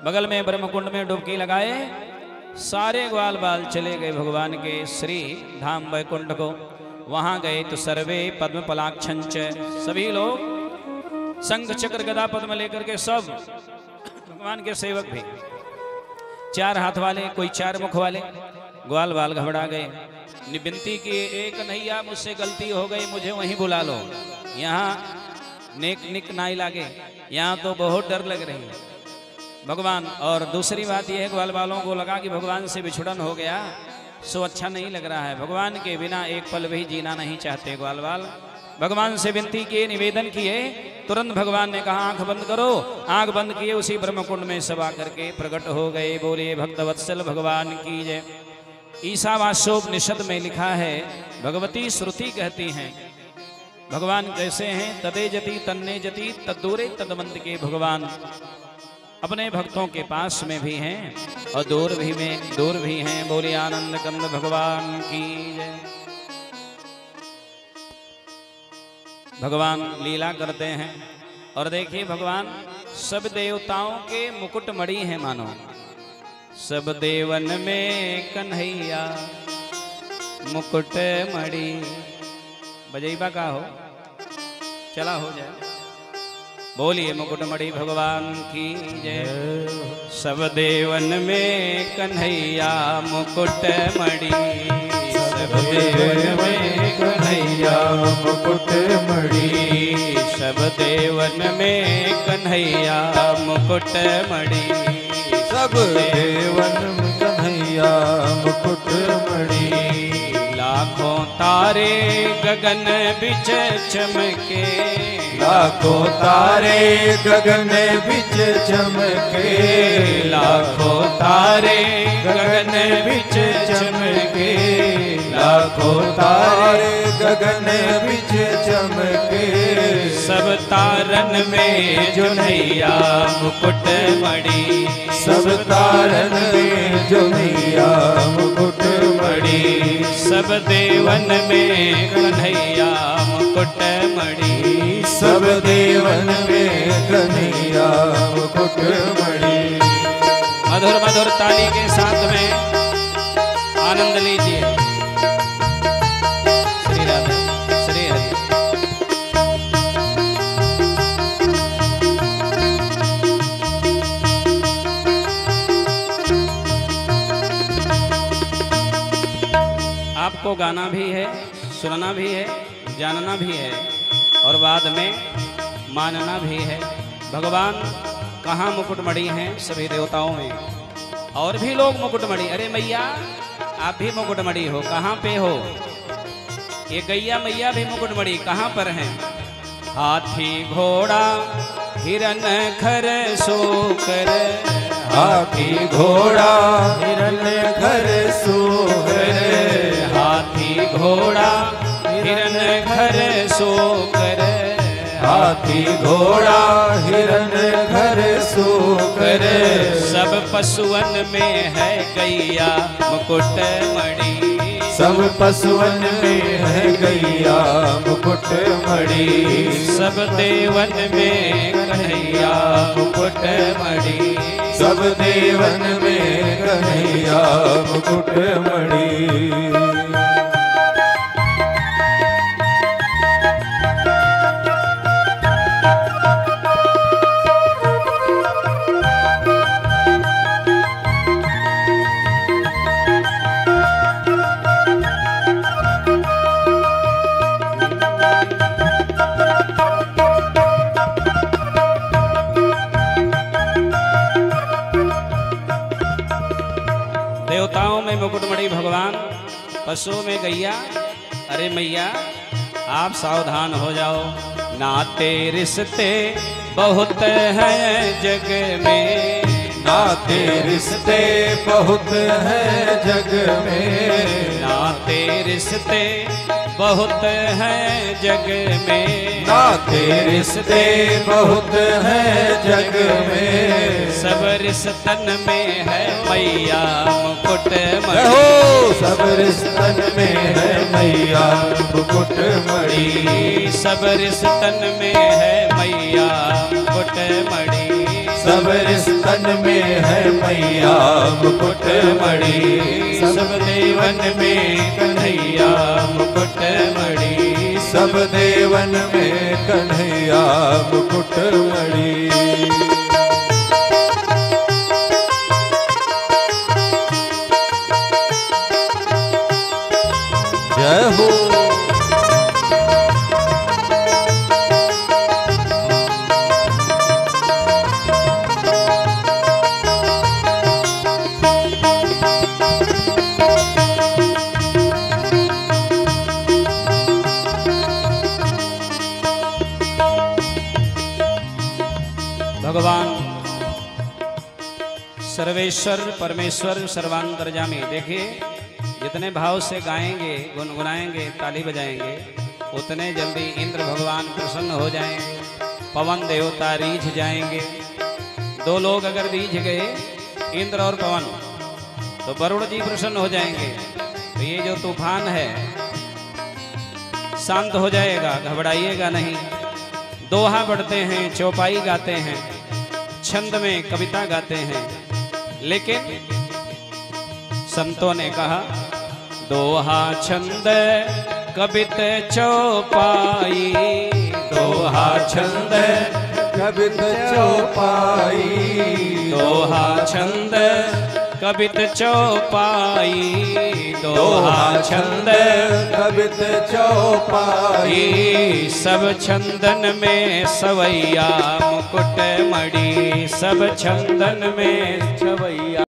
बगल में ब्रह्मकुंड में डुबकी लगाए, सारे ग्वाल बाल चले गए भगवान के श्री धाम वैकुंठ को। वहां गए तो सर्वे पद्म पलाक्षंच, सभी लोग शंख चक्र गदा पद्म लेकर के, सब भगवान के सेवक भी, 4 हाथ वाले, कोई 4 मुख वाले। ग्वाल बाल घबरा गए, विनती की, एक कन्हैया मुझसे गलती हो गई, मुझे वहीं बुला लो, यहाँ नेक निक नाई लागे, यहाँ तो बहुत डर लग रही है भगवान। और दूसरी बात यह है, ग्वाल बालों को लगा कि भगवान से बिछुड़न हो गया, सो अच्छा नहीं लग रहा है, भगवान के बिना एक पल भी जीना नहीं चाहते ग्वाल बाल। भगवान से विनती किए, निवेदन किए, तुरंत भगवान ने कहा आंख बंद करो। आंख बंद किए, उसी ब्रह्मकुंड में सब आकर के प्रकट हो गए। बोले भक्तवत्सल भगवान की जय। ईशावास्योपनिषद में लिखा है, भगवती श्रुति कहती हैं भगवान कैसे हैं, तदे जति तन्ने जति तद्दूरे तदमंद के भगवान अपने भक्तों के पास में भी हैं और दूर भी हैं। बोले आनंद कंद भगवान की जय। भगवान लीला करते हैं और देखिए, भगवान सब देवताओं के मुकुट मणि हैं मानो। सब देवन में कन्हैया मुकुट मणि। बजैबा का हो, चला हो जाए। बोलिए मुकुटमणि भगवान की जय। सब देवन में कन्हैया मुकुटमणि, सब देवन में कन्हैया मुकुटमणि, सब देवन में कन्हैया मुकुटमणि, सब देवन में कन्हैया मुकुटमणि। लाखों तारे गगन बिच चमके, लाखों तारे गगन बिच चमके, लाखों तारे गगन बिच चमके, लाखों तारे गगन बिच चमके। सब तारन में जो नैया मुकुटमणि, सब तारन में जो नैया मुकुटमणि। सब देवन में कन्हैया मुकुटमणि, सब देवन में कन्हैया मुकुटमणि। मधुर मधुर ताली के साथ में आनंद लीजिए। श्री राधे श्री हरि। आपको गाना भी है, सुनना भी है, जानना भी है और बाद में मानना भी है। भगवान कहाँ मुकुटमणि हैं? सभी देवताओं में। और भी लोग मुकुटमणि, अरे मैया आप भी मुकुटमणि हो, कहाँ पे हो? ये गैया मैया भी मुकुटमणि कहाँ पर हैं? हाथी घोड़ा हिरन खर सूकर, हाथी घोड़ा हिरन खर सूकर, हाथी घोड़ा हिरन खर सूकर, हाथी घोड़ा हिरन खर सूकर। सब पशुअन में है गैया मुकुट मणि, सब पशुअन में है गैया मुकुट मणि, सब देवन में कन्हैया मुकुट मणि, सब देवन में कन्हैया मुकुट मणि। देवताओं में मुकुटमणि भगवान, पशुओं में गैया। अरे मैया आप सावधान हो जाओ, नाते रिश्ते बहुत हैं जग में, नाते रिश्ते बहुत हैं जग में, नाते रिश्ते बहुत हैं जग में, नाते रिश्ते बहुत हैं जग में। सब रिश्तन में है मैया मुकुट मणि, सब रिश्तन में है मैया मुकुट मणि, सब रिश्तन में है मैया मुकुट मणि, सब रिश्तन में है मैया मुकुट मणि, सब देवन में कन्हैया मुकुट मणि, सब देवन में कन्हैया मुकुट मणि। जय हो। भगवान सर्वेश्वर परमेश्वर सर्वांतर्यामी। देखिए जितने भाव से गाएंगे गुनगुनाएंगे ताली बजाएंगे उतने जल्दी इंद्र भगवान प्रसन्न हो जाएंगे, पवन देवता रीझ जाएंगे। दो लोग अगर रीझ गए इंद्र और पवन तो वरुण जी प्रसन्न हो जाएंगे। तो ये जो तूफान है शांत हो जाएगा, घबराइएगा नहीं। दोहा पढ़ते हैं, चौपाई गाते हैं, छंद में कविता गाते हैं, लेकिन संतों ने कहा दोहा छंद कवित चौपाई, दोहा छंद कवित चौपाई, दोहा छंद कवित चौपाई, दोहा छंद कवित चौपाई। सब छंदन में सवैया मुकुट मणि, सब छंदन में सवैया